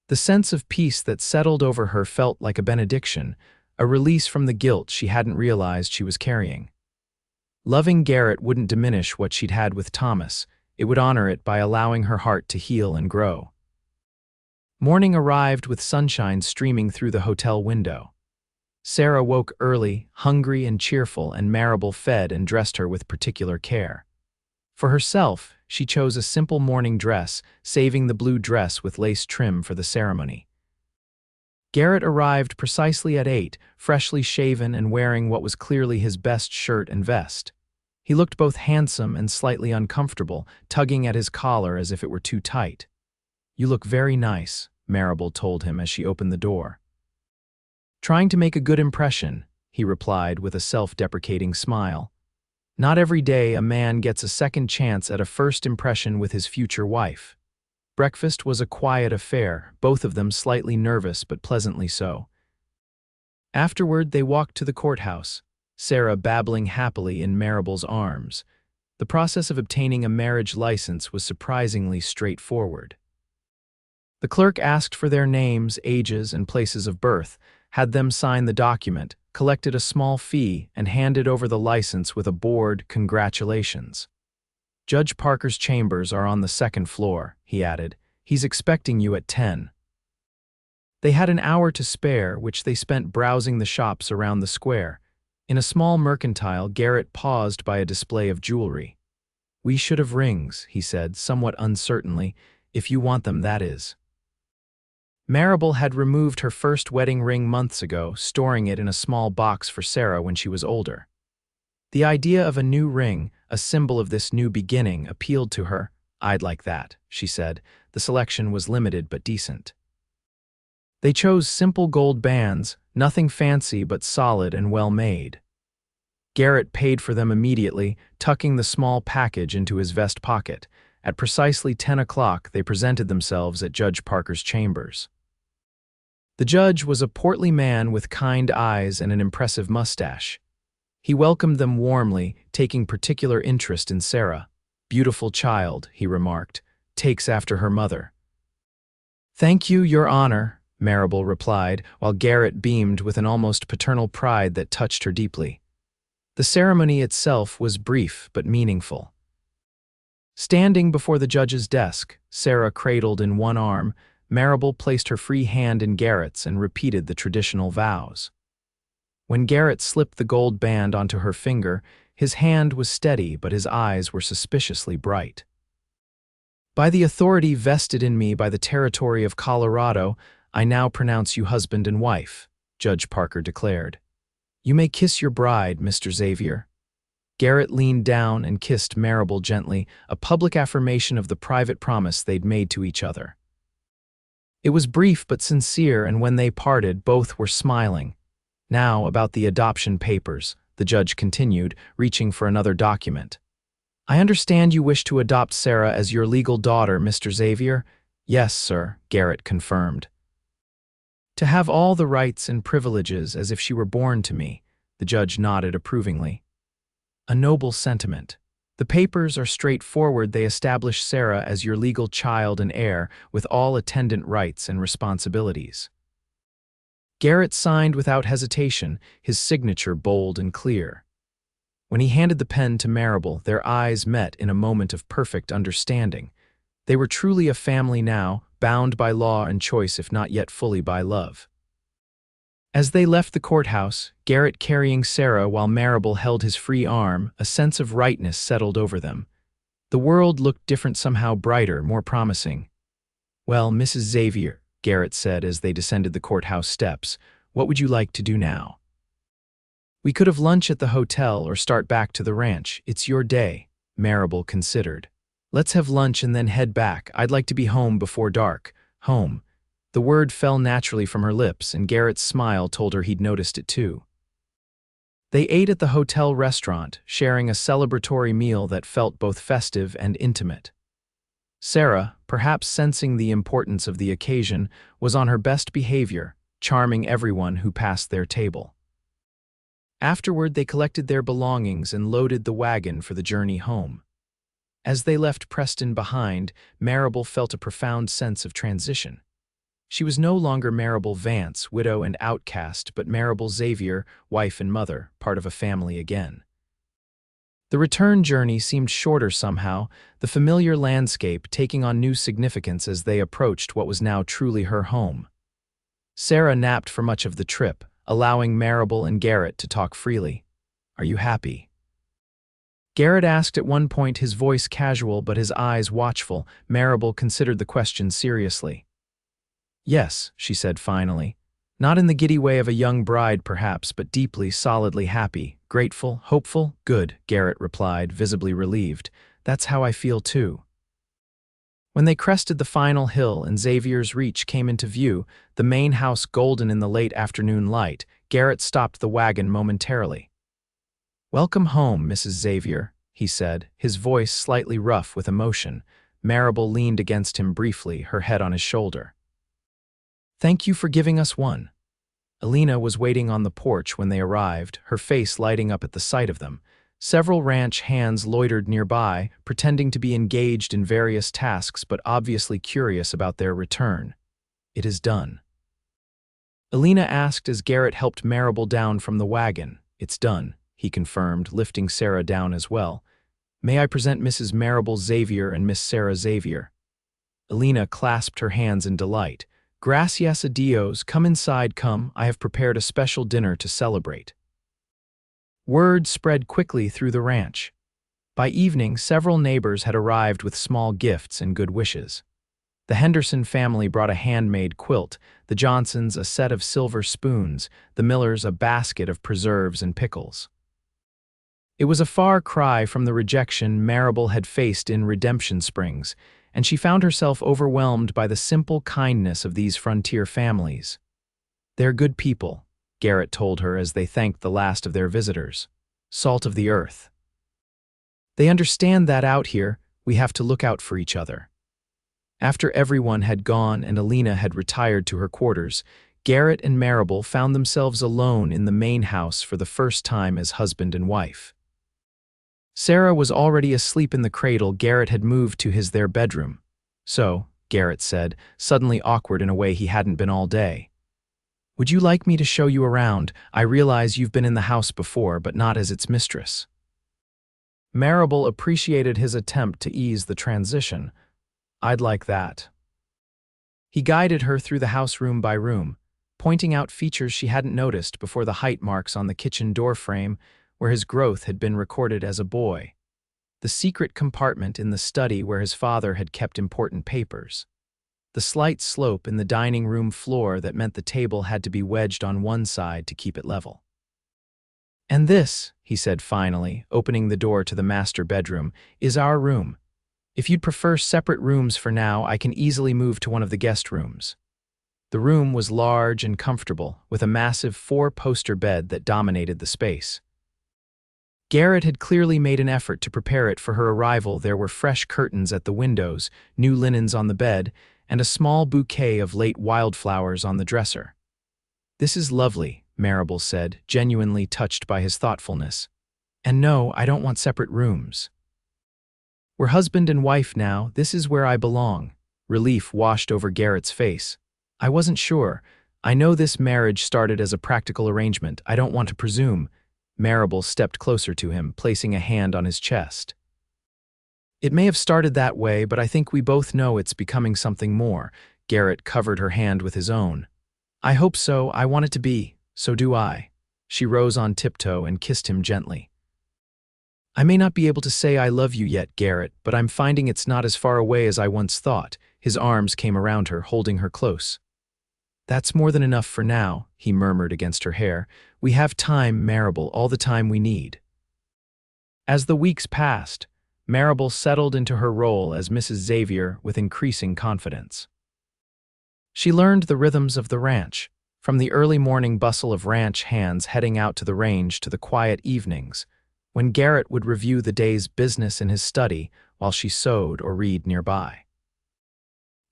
The sense of peace that settled over her felt like a benediction, a release from the guilt she hadn't realized she was carrying. Loving Garrett wouldn't diminish what she'd had with Thomas. It would honor it by allowing her heart to heal and grow. Morning arrived with sunshine streaming through the hotel window. Sarah woke early, hungry and cheerful, and Maribel fed and dressed her with particular care. For herself, she chose a simple morning dress, saving the blue dress with lace trim for the ceremony. Garrett arrived precisely at 8, freshly shaven and wearing what was clearly his best shirt and vest. He looked both handsome and slightly uncomfortable, tugging at his collar as if it were too tight. "You look very nice," Maribel told him as she opened the door. "Trying to make a good impression," he replied with a self-deprecating smile. Not every day a man gets a second chance at a first impression with his future wife. Breakfast was a quiet affair, both of them slightly nervous but pleasantly so. Afterward, they walked to the courthouse, Sarah babbling happily in Maribel's arms. The process of obtaining a marriage license was surprisingly straightforward. The clerk asked for their names, ages, and places of birth, had them sign the document, collected a small fee, and handed over the license with a bored "Congratulations." "Judge Parker's chambers are on the second floor," he added. "He's expecting you at 10. They had an hour to spare, which they spent browsing the shops around the square. In a small mercantile, Garrett paused by a display of jewelry. "We should have rings," he said, somewhat uncertainly. "If you want them, that is." Maribel had removed her first wedding ring months ago, storing it in a small box for Sarah when she was older. The idea of a new ring, a symbol of this new beginning, appealed to her. "I'd like that," she said. The selection was limited but decent. They chose simple gold bands, nothing fancy but solid and well-made. Garrett paid for them immediately, tucking the small package into his vest pocket. At precisely 10 o'clock, they presented themselves at Judge Parker's chambers. The judge was a portly man with kind eyes and an impressive mustache. He welcomed them warmly, taking particular interest in Sarah. "Beautiful child," he remarked, "takes after her mother." "Thank you, Your Honor," Maribel replied, while Garrett beamed with an almost paternal pride that touched her deeply. The ceremony itself was brief but meaningful. Standing before the judge's desk, Sarah cradled in one arm, Maribel placed her free hand in Garrett's and repeated the traditional vows. When Garrett slipped the gold band onto her finger, his hand was steady but his eyes were suspiciously bright. "By the authority vested in me by the territory of Colorado, I now pronounce you husband and wife," Judge Parker declared. "You may kiss your bride, Mr. Xavier." Garrett leaned down and kissed Maribel gently, a public affirmation of the private promise they'd made to each other. It was brief but sincere, and when they parted, both were smiling. "Now, about the adoption papers," the judge continued, reaching for another document. "I understand you wish to adopt Sarah as your legal daughter, Mr. Xavier?" "Yes, sir," Garrett confirmed. "To have all the rights and privileges as if she were born to me," the judge nodded approvingly. "A noble sentiment. The papers are straightforward. They establish Sarah as your legal child and heir, with all attendant rights and responsibilities." Garrett signed without hesitation, his signature bold and clear. When he handed the pen to Maribel, their eyes met in a moment of perfect understanding. They were truly a family now, bound by law and choice if not yet fully by love. As they left the courthouse, Garrett carrying Sarah while Maribel held his free arm, a sense of rightness settled over them. The world looked different somehow, brighter, more promising. "Well, Mrs. Xavier," Garrett said as they descended the courthouse steps, "what would you like to do now?" "We could have lunch at the hotel or start back to the ranch. It's your day," Maribel considered. "Let's have lunch and then head back. I'd like to be home before dark." Home. The word fell naturally from her lips, and Garrett's smile told her he'd noticed it too. They ate at the hotel restaurant, sharing a celebratory meal that felt both festive and intimate. Sarah, perhaps sensing the importance of the occasion, was on her best behavior, charming everyone who passed their table. Afterward, they collected their belongings and loaded the wagon for the journey home. As they left Preston behind, Maribel felt a profound sense of transition. She was no longer Maribel Vance, widow and outcast, but Maribel Xavier, wife and mother, part of a family again. The return journey seemed shorter somehow, the familiar landscape taking on new significance as they approached what was now truly her home. Sarah napped for much of the trip, allowing Maribel and Garrett to talk freely. "Are you happy?" Garrett asked at one point, his voice casual but his eyes watchful. Maribel considered the question seriously. "Yes," she said finally. "Not in the giddy way of a young bride perhaps, but deeply, solidly happy. Grateful, hopeful, good," Garrett replied, visibly relieved. "That's how I feel too." When they crested the final hill and Xavier's Reach came into view, the main house golden in the late afternoon light, Garrett stopped the wagon momentarily. "Welcome home, Mrs. Xavier," he said, his voice slightly rough with emotion. Maribel leaned against him briefly, her head on his shoulder. "Thank you for giving us one." Alina was waiting on the porch when they arrived, her face lighting up at the sight of them. Several ranch hands loitered nearby, pretending to be engaged in various tasks but obviously curious about their return. "It is done." Alina asked as Garrett helped Maribel down from the wagon. "It's done," he confirmed, lifting Sarah down as well. "May I present Mrs. Maribel Xavier and Miss Sarah Xavier?" Alina clasped her hands in delight. "Gracias a Dios, come inside, come. I have prepared a special dinner to celebrate." Word spread quickly through the ranch. By evening, several neighbors had arrived with small gifts and good wishes. The Henderson family brought a handmade quilt, the Johnsons a set of silver spoons, the Millers a basket of preserves and pickles. It was a far cry from the rejection Maribel had faced in Redemption Springs, and she found herself overwhelmed by the simple kindness of these frontier families. "They're good people," Garrett told her as they thanked the last of their visitors. "Salt of the earth. They understand that out here, we have to look out for each other." After everyone had gone and Alina had retired to her quarters, Garrett and Maribel found themselves alone in the main house for the first time as husband and wife. Sarah was already asleep in the cradle Garrett had moved to their bedroom. "So," Garrett said, suddenly awkward in a way he hadn't been all day. "Would you like me to show you around? I realize you've been in the house before, but not as its mistress." Maribel appreciated his attempt to ease the transition. "I'd like that." He guided her through the house room by room, pointing out features she hadn't noticed before: the height marks on the kitchen door frame, where his growth had been recorded as a boy; the secret compartment in the study where his father had kept important papers; the slight slope in the dining room floor that meant the table had to be wedged on one side to keep it level. "And this," he said finally, opening the door to the master bedroom, "is our room. If you'd prefer separate rooms for now, I can easily move to one of the guest rooms." The room was large and comfortable, with a massive 4-poster bed that dominated the space. Garrett had clearly made an effort to prepare it for her arrival. There were fresh curtains at the windows, new linens on the bed, and a small bouquet of late wildflowers on the dresser. "This is lovely," Maribel said, genuinely touched by his thoughtfulness. "And no, I don't want separate rooms. We're husband and wife now, this is where I belong." Relief washed over Garrett's face. "I wasn't sure. I know this marriage started as a practical arrangement. I don't want to presume." Maribel stepped closer to him, placing a hand on his chest. "It may have started that way, but I think we both know it's becoming something more." Garrett covered her hand with his own. "I hope so. I want it to be. So do I." She rose on tiptoe and kissed him gently. "I may not be able to say I love you yet, Garrett, but I'm finding it's not as far away as I once thought." His arms came around her, holding her close. "That's more than enough for now," he murmured against her hair. "We have time, Maribel, all the time we need." As the weeks passed, Maribel settled into her role as Mrs. Xavier with increasing confidence. She learned the rhythms of the ranch, from the early morning bustle of ranch hands heading out to the range to the quiet evenings, when Garrett would review the day's business in his study while she sewed or read nearby.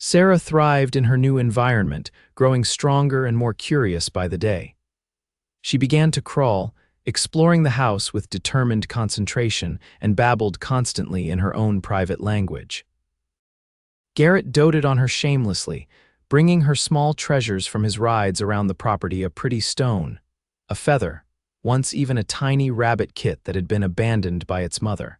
Sarah thrived in her new environment, growing stronger and more curious by the day. She began to crawl, exploring the house with determined concentration, and babbled constantly in her own private language. Garrett doted on her shamelessly, bringing her small treasures from his rides around the property: a pretty stone, a feather, once even a tiny rabbit kit that had been abandoned by its mother.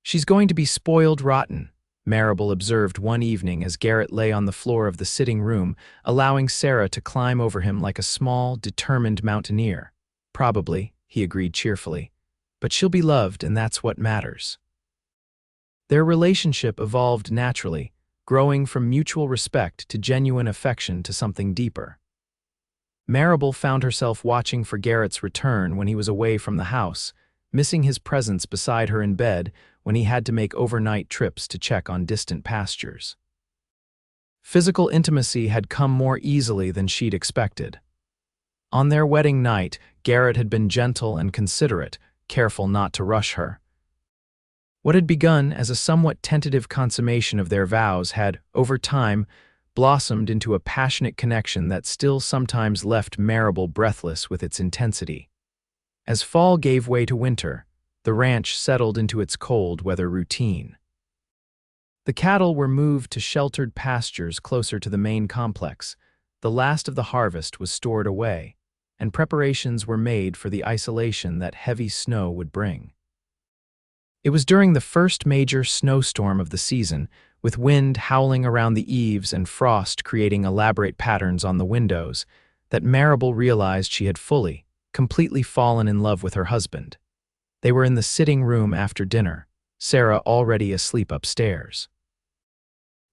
"She's going to be spoiled rotten," Maribel observed one evening as Garrett lay on the floor of the sitting room, allowing Sarah to climb over him like a small, determined mountaineer. "Probably," he agreed cheerfully, "but she'll be loved, and that's what matters." Their relationship evolved naturally, growing from mutual respect to genuine affection to something deeper. Maribel found herself watching for Garrett's return when he was away from the house, missing his presence beside her in bed, when he had to make overnight trips to check on distant pastures. Physical intimacy had come more easily than she'd expected. On their wedding night, Garrett had been gentle and considerate, careful not to rush her. What had begun as a somewhat tentative consummation of their vows had, over time, blossomed into a passionate connection that still sometimes left Maribel breathless with its intensity. As fall gave way to winter, the ranch settled into its cold weather routine. The cattle were moved to sheltered pastures closer to the main complex, the last of the harvest was stored away, and preparations were made for the isolation that heavy snow would bring. It was during the first major snowstorm of the season, with wind howling around the eaves and frost creating elaborate patterns on the windows, that Maribel realized she had completely fallen in love with her husband. They were in the sitting room after dinner, Sarah already asleep upstairs.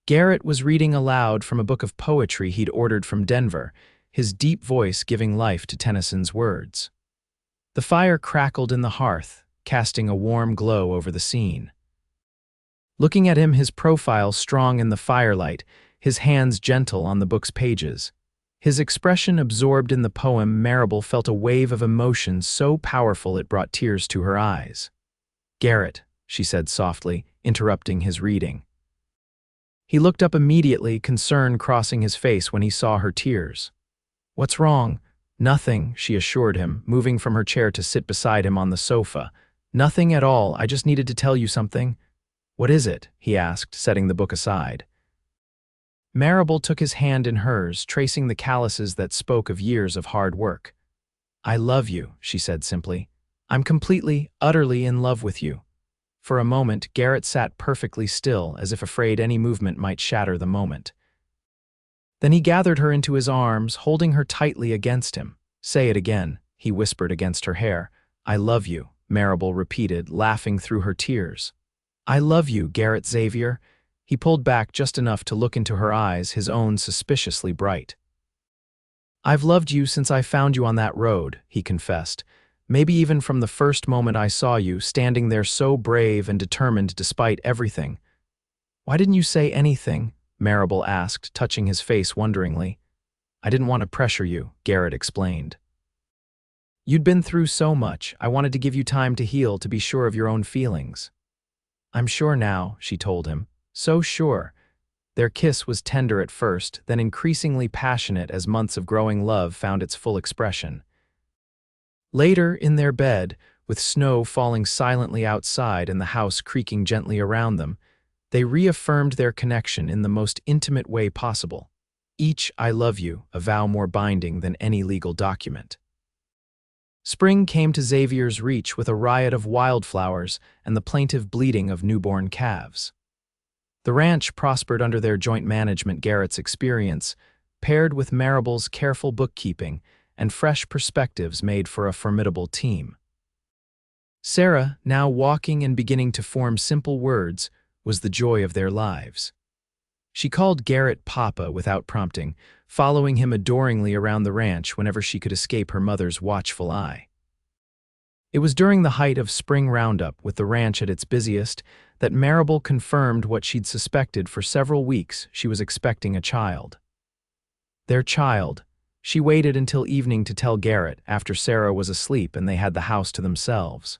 Garrett was reading aloud from a book of poetry he'd ordered from Denver, his deep voice giving life to Tennyson's words. The fire crackled in the hearth, casting a warm glow over the scene. Looking at him, his profile strong in the firelight, his hands gentle on the book's pages, his expression absorbed in the poem, Maribel felt a wave of emotion so powerful it brought tears to her eyes. "Garrett," she said softly, interrupting his reading. He looked up immediately, concern crossing his face when he saw her tears. "What's wrong?" "Nothing," she assured him, moving from her chair to sit beside him on the sofa. "Nothing at all, I just needed to tell you something." "What is it?" he asked, setting the book aside. Maribel took his hand in hers, tracing the calluses that spoke of years of hard work. "I love you," she said simply. "I'm completely, utterly in love with you." For a moment, Garrett sat perfectly still, as if afraid any movement might shatter the moment. Then he gathered her into his arms, holding her tightly against him. "Say it again," he whispered against her hair. "I love you," Maribel repeated, laughing through her tears. "I love you, Garrett Xavier." He pulled back just enough to look into her eyes, his own suspiciously bright. "I've loved you since I found you on that road," he confessed. "Maybe even from the first moment I saw you, standing there so brave and determined despite everything." "Why didn't you say anything?" Maribel asked, touching his face wonderingly. "I didn't want to pressure you," Garrett explained. "You'd been through so much, I wanted to give you time to heal, to be sure of your own feelings." "I'm sure now," she told him. So sure. Their kiss was tender at first, then increasingly passionate as months of growing love found its full expression. Later, in their bed, with snow falling silently outside and the house creaking gently around them, they reaffirmed their connection in the most intimate way possible. Each "I love you," a vow more binding than any legal document. Spring came to Xavier's reach with a riot of wildflowers and the plaintive bleating of newborn calves. The ranch prospered under their joint management. Garrett's experience, paired with Maribel's careful bookkeeping and fresh perspectives, made for a formidable team. Sarah, now walking and beginning to form simple words, was the joy of their lives. She called Garrett Papa without prompting, following him adoringly around the ranch whenever she could escape her mother's watchful eye. It was during the height of spring roundup, with the ranch at its busiest, that Maribel confirmed what she'd suspected for several weeks: she was expecting a child. Their child. She waited until evening to tell Garrett, after Sarah was asleep and they had the house to themselves.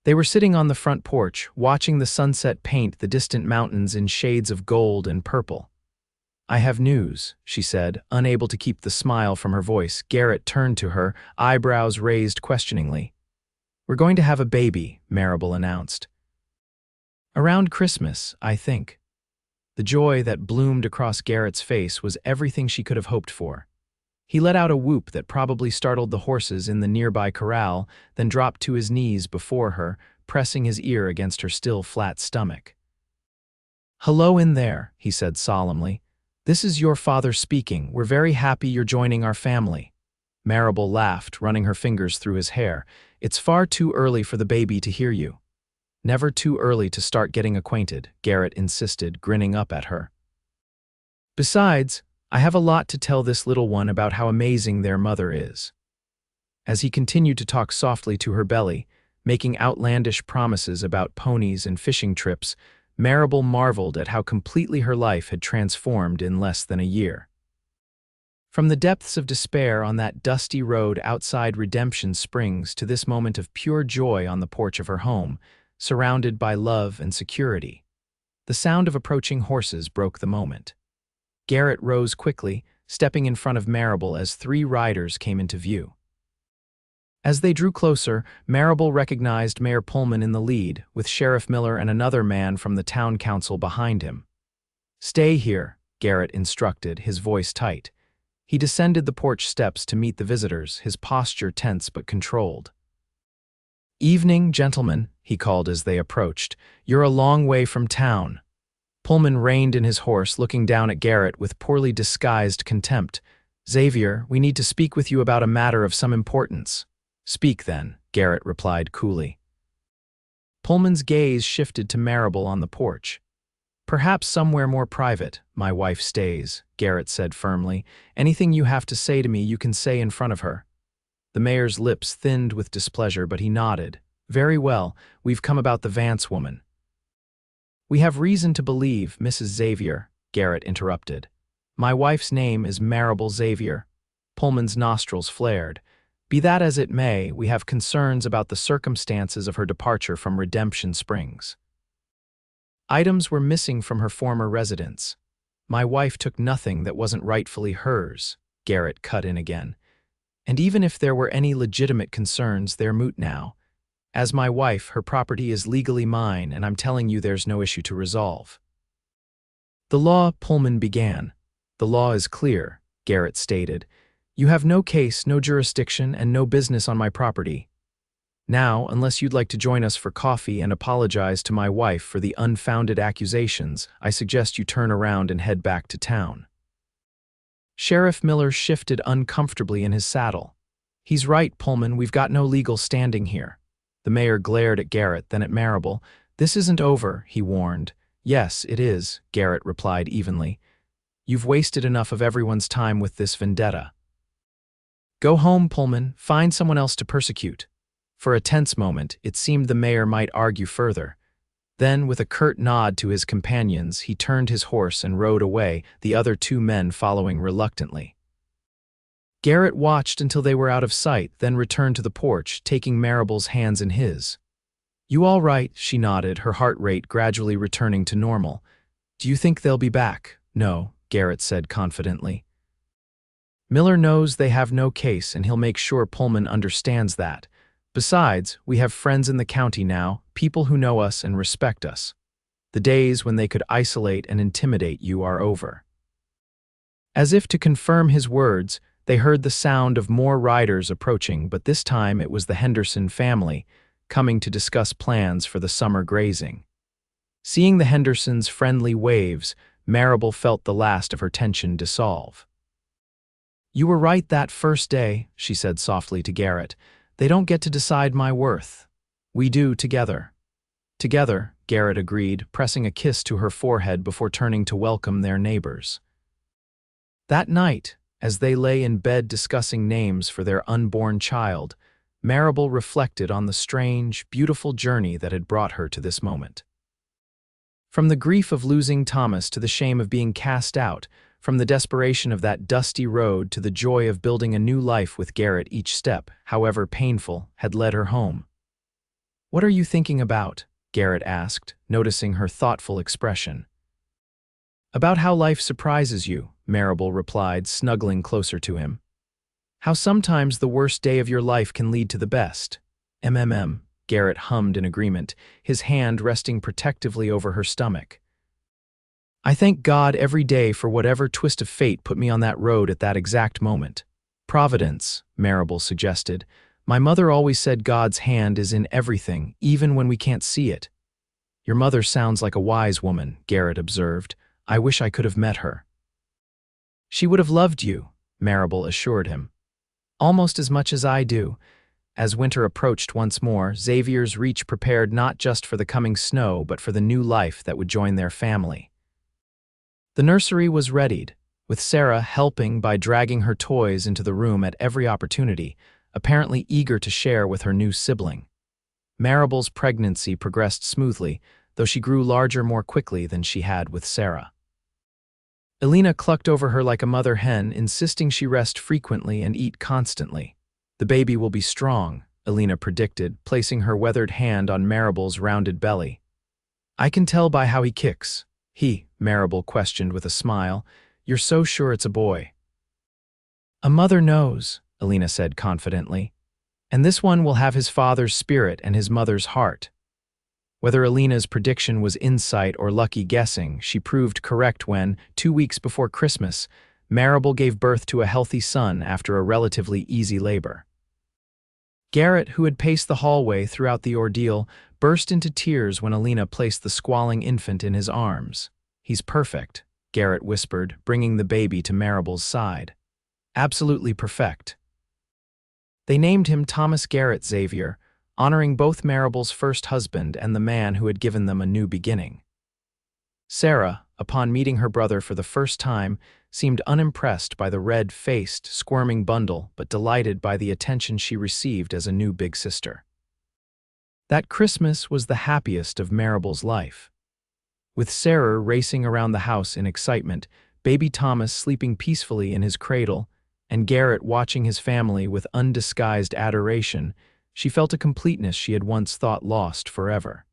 They were sitting on the front porch, watching the sunset paint the distant mountains in shades of gold and purple. "I have news," she said, unable to keep the smile from her voice. Garrett turned to her, eyebrows raised questioningly. "We're going to have a baby," Maribel announced. "Around Christmas, I think." The joy that bloomed across Garrett's face was everything she could have hoped for. He let out a whoop that probably startled the horses in the nearby corral, then dropped to his knees before her, pressing his ear against her still flat stomach. "Hello in there," he said solemnly. "This is your father speaking. We're very happy you're joining our family." Maribel laughed, running her fingers through his hair. "It's far too early for the baby to hear you." "Never too early to start getting acquainted," Garrett insisted, grinning up at her. "Besides, I have a lot to tell this little one about how amazing their mother is." As he continued to talk softly to her belly, making outlandish promises about ponies and fishing trips. Maribel marveled at how completely her life had transformed in less than a year. From the depths of despair on that dusty road outside Redemption Springs to this moment of pure joy on the porch of her home, surrounded by love and security. The sound of approaching horses broke the moment. Garrett rose quickly, stepping in front of Maribel as 3 riders came into view. As they drew closer, Maribel recognized Mayor Pullman in the lead, with Sheriff Miller and another man from the town council behind him. "Stay here," Garrett instructed, his voice tight. He descended the porch steps to meet the visitors, his posture tense but controlled. "Evening, gentlemen," he called as they approached. "You're a long way from town." Pullman reined in his horse, looking down at Garrett with poorly disguised contempt. "Xavier, we need to speak with you about a matter of some importance." "Speak then," Garrett replied coolly. Pullman's gaze shifted to Maribel on the porch. "Perhaps somewhere more private, my wife stays," Garrett said firmly. "Anything you have to say to me you can say in front of her." The mayor's lips thinned with displeasure, but he nodded. "Very well, we've come about the Vance woman." "We have reason to believe, Mrs. Xavier," Garrett interrupted. "My wife's name is Maribel Xavier." Pullman's nostrils flared. "Be that as it may, we have concerns about the circumstances of her departure from Redemption Springs. Items were missing from her former residence. My wife took nothing that wasn't rightfully hers," Garrett cut in again. "And even if there were any legitimate concerns, they're moot now. As my wife, her property is legally mine, and I'm telling you there's no issue to resolve." "The law," Pullman began. "The law is clear," Garrett stated. "You have no case, no jurisdiction, and no business on my property. Now, unless you'd like to join us for coffee and apologize to my wife for the unfounded accusations, I suggest you turn around and head back to town." Sheriff Miller shifted uncomfortably in his saddle. "He's right, Pullman, we've got no legal standing here." The mayor glared at Garrett, then at Maribel. "This isn't over," he warned. "Yes, it is," Garrett replied evenly. "You've wasted enough of everyone's time with this vendetta. Go home, Pullman, find someone else to persecute." For a tense moment, it seemed the mayor might argue further. Then, with a curt nod to his companions, he turned his horse and rode away, the other 2 men following reluctantly. Garrett watched until they were out of sight, then returned to the porch, taking Maribel's hands in his. "You all right?" she nodded, her heart rate gradually returning to normal. "Do you think they'll be back?" "No," Garrett said confidently. "Miller knows they have no case, and he'll make sure Pullman understands that. Besides, we have friends in the county now, people who know us and respect us. The days when they could isolate and intimidate you are over." As if to confirm his words, they heard the sound of more riders approaching, but this time it was the Henderson family, coming to discuss plans for the summer grazing. Seeing the Hendersons' friendly waves, Maribel felt the last of her tension dissolve. "You were right that first day," she said softly to Garrett. "They don't get to decide my worth. We do together." "Together," Garrett agreed, pressing a kiss to her forehead before turning to welcome their neighbors. That night, as they lay in bed discussing names for their unborn child, Maribel reflected on the strange, beautiful journey that had brought her to this moment. From the grief of losing Thomas to the shame of being cast out, from the desperation of that dusty road to the joy of building a new life with Garrett, each step, however painful, had led her home. "What are you thinking about?" Garrett asked, noticing her thoughtful expression. "About how life surprises you," Maribel replied, snuggling closer to him. "How sometimes the worst day of your life can lead to the best." Garrett hummed in agreement, his hand resting protectively over her stomach. "I thank God every day for whatever twist of fate put me on that road at that exact moment." "Providence," Maribel suggested. "My mother always said God's hand is in everything, even when we can't see it." "Your mother sounds like a wise woman," Garrett observed. "I wish I could have met her." "She would have loved you," Maribel assured him. "Almost as much as I do." As winter approached once more, Xavier's reach prepared not just for the coming snow, but for the new life that would join their family. The nursery was readied, with Sarah helping by dragging her toys into the room at every opportunity, apparently eager to share with her new sibling. Maribel's pregnancy progressed smoothly, though she grew larger more quickly than she had with Sarah. Elena clucked over her like a mother hen, insisting she rest frequently and eat constantly. "The baby will be strong," Elena predicted, placing her weathered hand on Maribel's rounded belly. "I can tell by how he kicks." Maribel questioned with a smile. "You're so sure it's a boy?" "A mother knows," Elena said confidently. "And this one will have his father's spirit and his mother's heart." Whether Elena's prediction was insight or lucky guessing, she proved correct when, 2 weeks before Christmas, Maribel gave birth to a healthy son after a relatively easy labor. Garrett, who had paced the hallway throughout the ordeal, burst into tears when Elena placed the squalling infant in his arms. "He's perfect," Garrett whispered, bringing the baby to Maribel's side. "Absolutely perfect." They named him Thomas Garrett Xavier, honoring both Maribel's first husband and the man who had given them a new beginning. Sarah, upon meeting her brother for the first time, seemed unimpressed by the red-faced, squirming bundle, but delighted by the attention she received as a new big sister. That Christmas was the happiest of Maribel's life. With Sarah racing around the house in excitement, baby Thomas sleeping peacefully in his cradle, and Garrett watching his family with undisguised adoration, she felt a completeness she had once thought lost forever.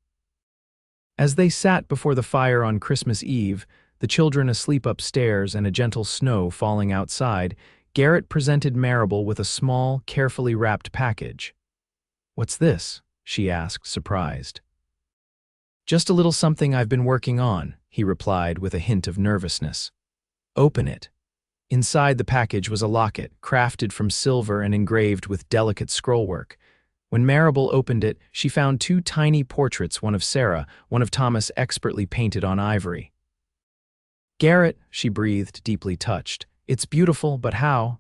As they sat before the fire on Christmas Eve, the children asleep upstairs and a gentle snow falling outside, Garrett presented Maribel with a small, carefully wrapped package. "What's this?" she asked, surprised. "Just a little something I've been working on," he replied with a hint of nervousness. "Open it." Inside the package was a locket, crafted from silver and engraved with delicate scrollwork. When Maribel opened it, she found 2 tiny portraits, one of Sarah, one of Thomas, expertly painted on ivory. "Garrett," she breathed, deeply touched. "It's beautiful, but how?"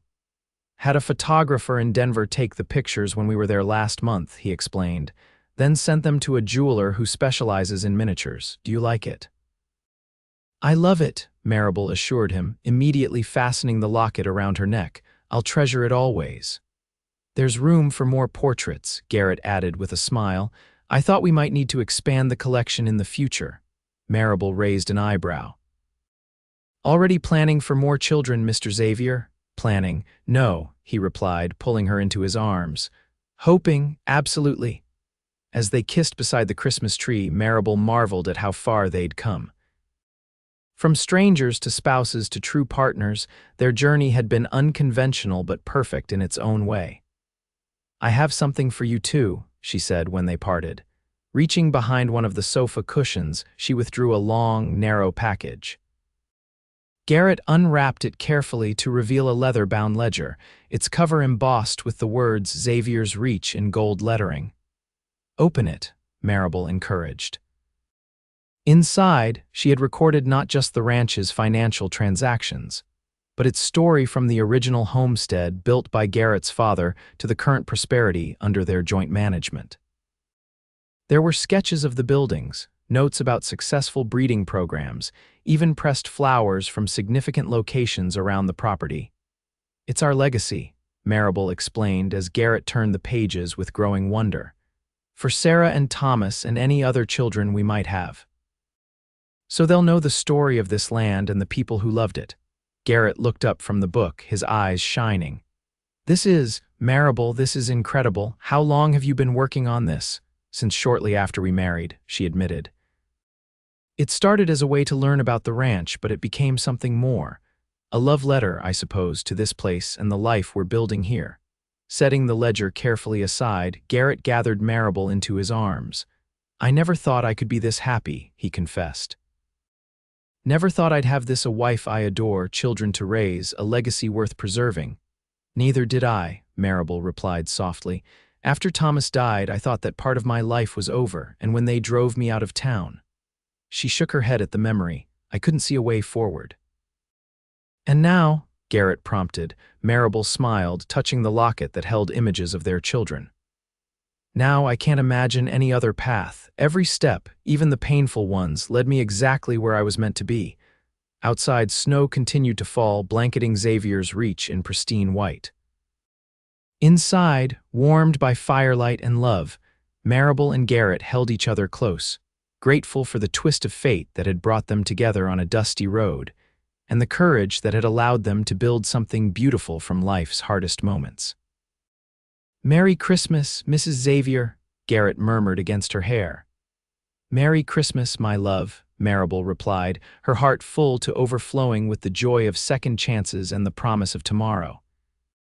"Had a photographer in Denver take the pictures when we were there last month," he explained, "then sent them to a jeweler who specializes in miniatures. Do you like it?" "I love it," Maribel assured him, immediately fastening the locket around her neck. "I'll treasure it always." "There's room for more portraits," Garrett added with a smile. "I thought we might need to expand the collection in the future." Maribel raised an eyebrow. "Already planning for more children, Mr. Xavier?" "Planning? No," he replied, pulling her into his arms. "Hoping, absolutely." As they kissed beside the Christmas tree, Maribel marveled at how far they'd come. From strangers to spouses to true partners, their journey had been unconventional but perfect in its own way. "I have something for you too," she said when they parted. Reaching behind one of the sofa cushions, she withdrew a long, narrow package. Garrett unwrapped it carefully to reveal a leather-bound ledger, its cover embossed with the words Xavier's Reach in gold lettering. "Open it," Maribel encouraged. Inside, she had recorded not just the ranch's financial transactions, but its story from the original homestead built by Garrett's father to the current prosperity under their joint management. There were sketches of the buildings, notes about successful breeding programs, even pressed flowers from significant locations around the property. "It's our legacy," Maribel explained as Garrett turned the pages with growing wonder. "For Sarah and Thomas and any other children we might have. So they'll know the story of this land and the people who loved it." Garrett looked up from the book, his eyes shining. Maribel, this is incredible. How long have you been working on this?" "Since shortly after we married," she admitted. "It started as a way to learn about the ranch, but it became something more. A love letter, I suppose, to this place and the life we're building here." Setting the ledger carefully aside, Garrett gathered Maribel into his arms. "I never thought I could be this happy," he confessed. "Never thought I'd have this, a wife I adore, children to raise, a legacy worth preserving." "Neither did I," Maribel replied softly. "After Thomas died, I thought that part of my life was over, and when they drove me out of town." She shook her head at the memory. "I couldn't see a way forward." "And now," Garrett prompted. Maribel smiled, touching the locket that held images of their children. "Now I can't imagine any other path. Every step, even the painful ones, led me exactly where I was meant to be." Outside, snow continued to fall, blanketing Xavier's Reach in pristine white. Inside, warmed by firelight and love, Maribel and Garrett held each other close, grateful for the twist of fate that had brought them together on a dusty road, and the courage that had allowed them to build something beautiful from life's hardest moments. "Merry Christmas, Mrs. Xavier," Garrett murmured against her hair. "Merry Christmas, my love," Maribel replied, her heart full to overflowing with the joy of second chances and the promise of tomorrow.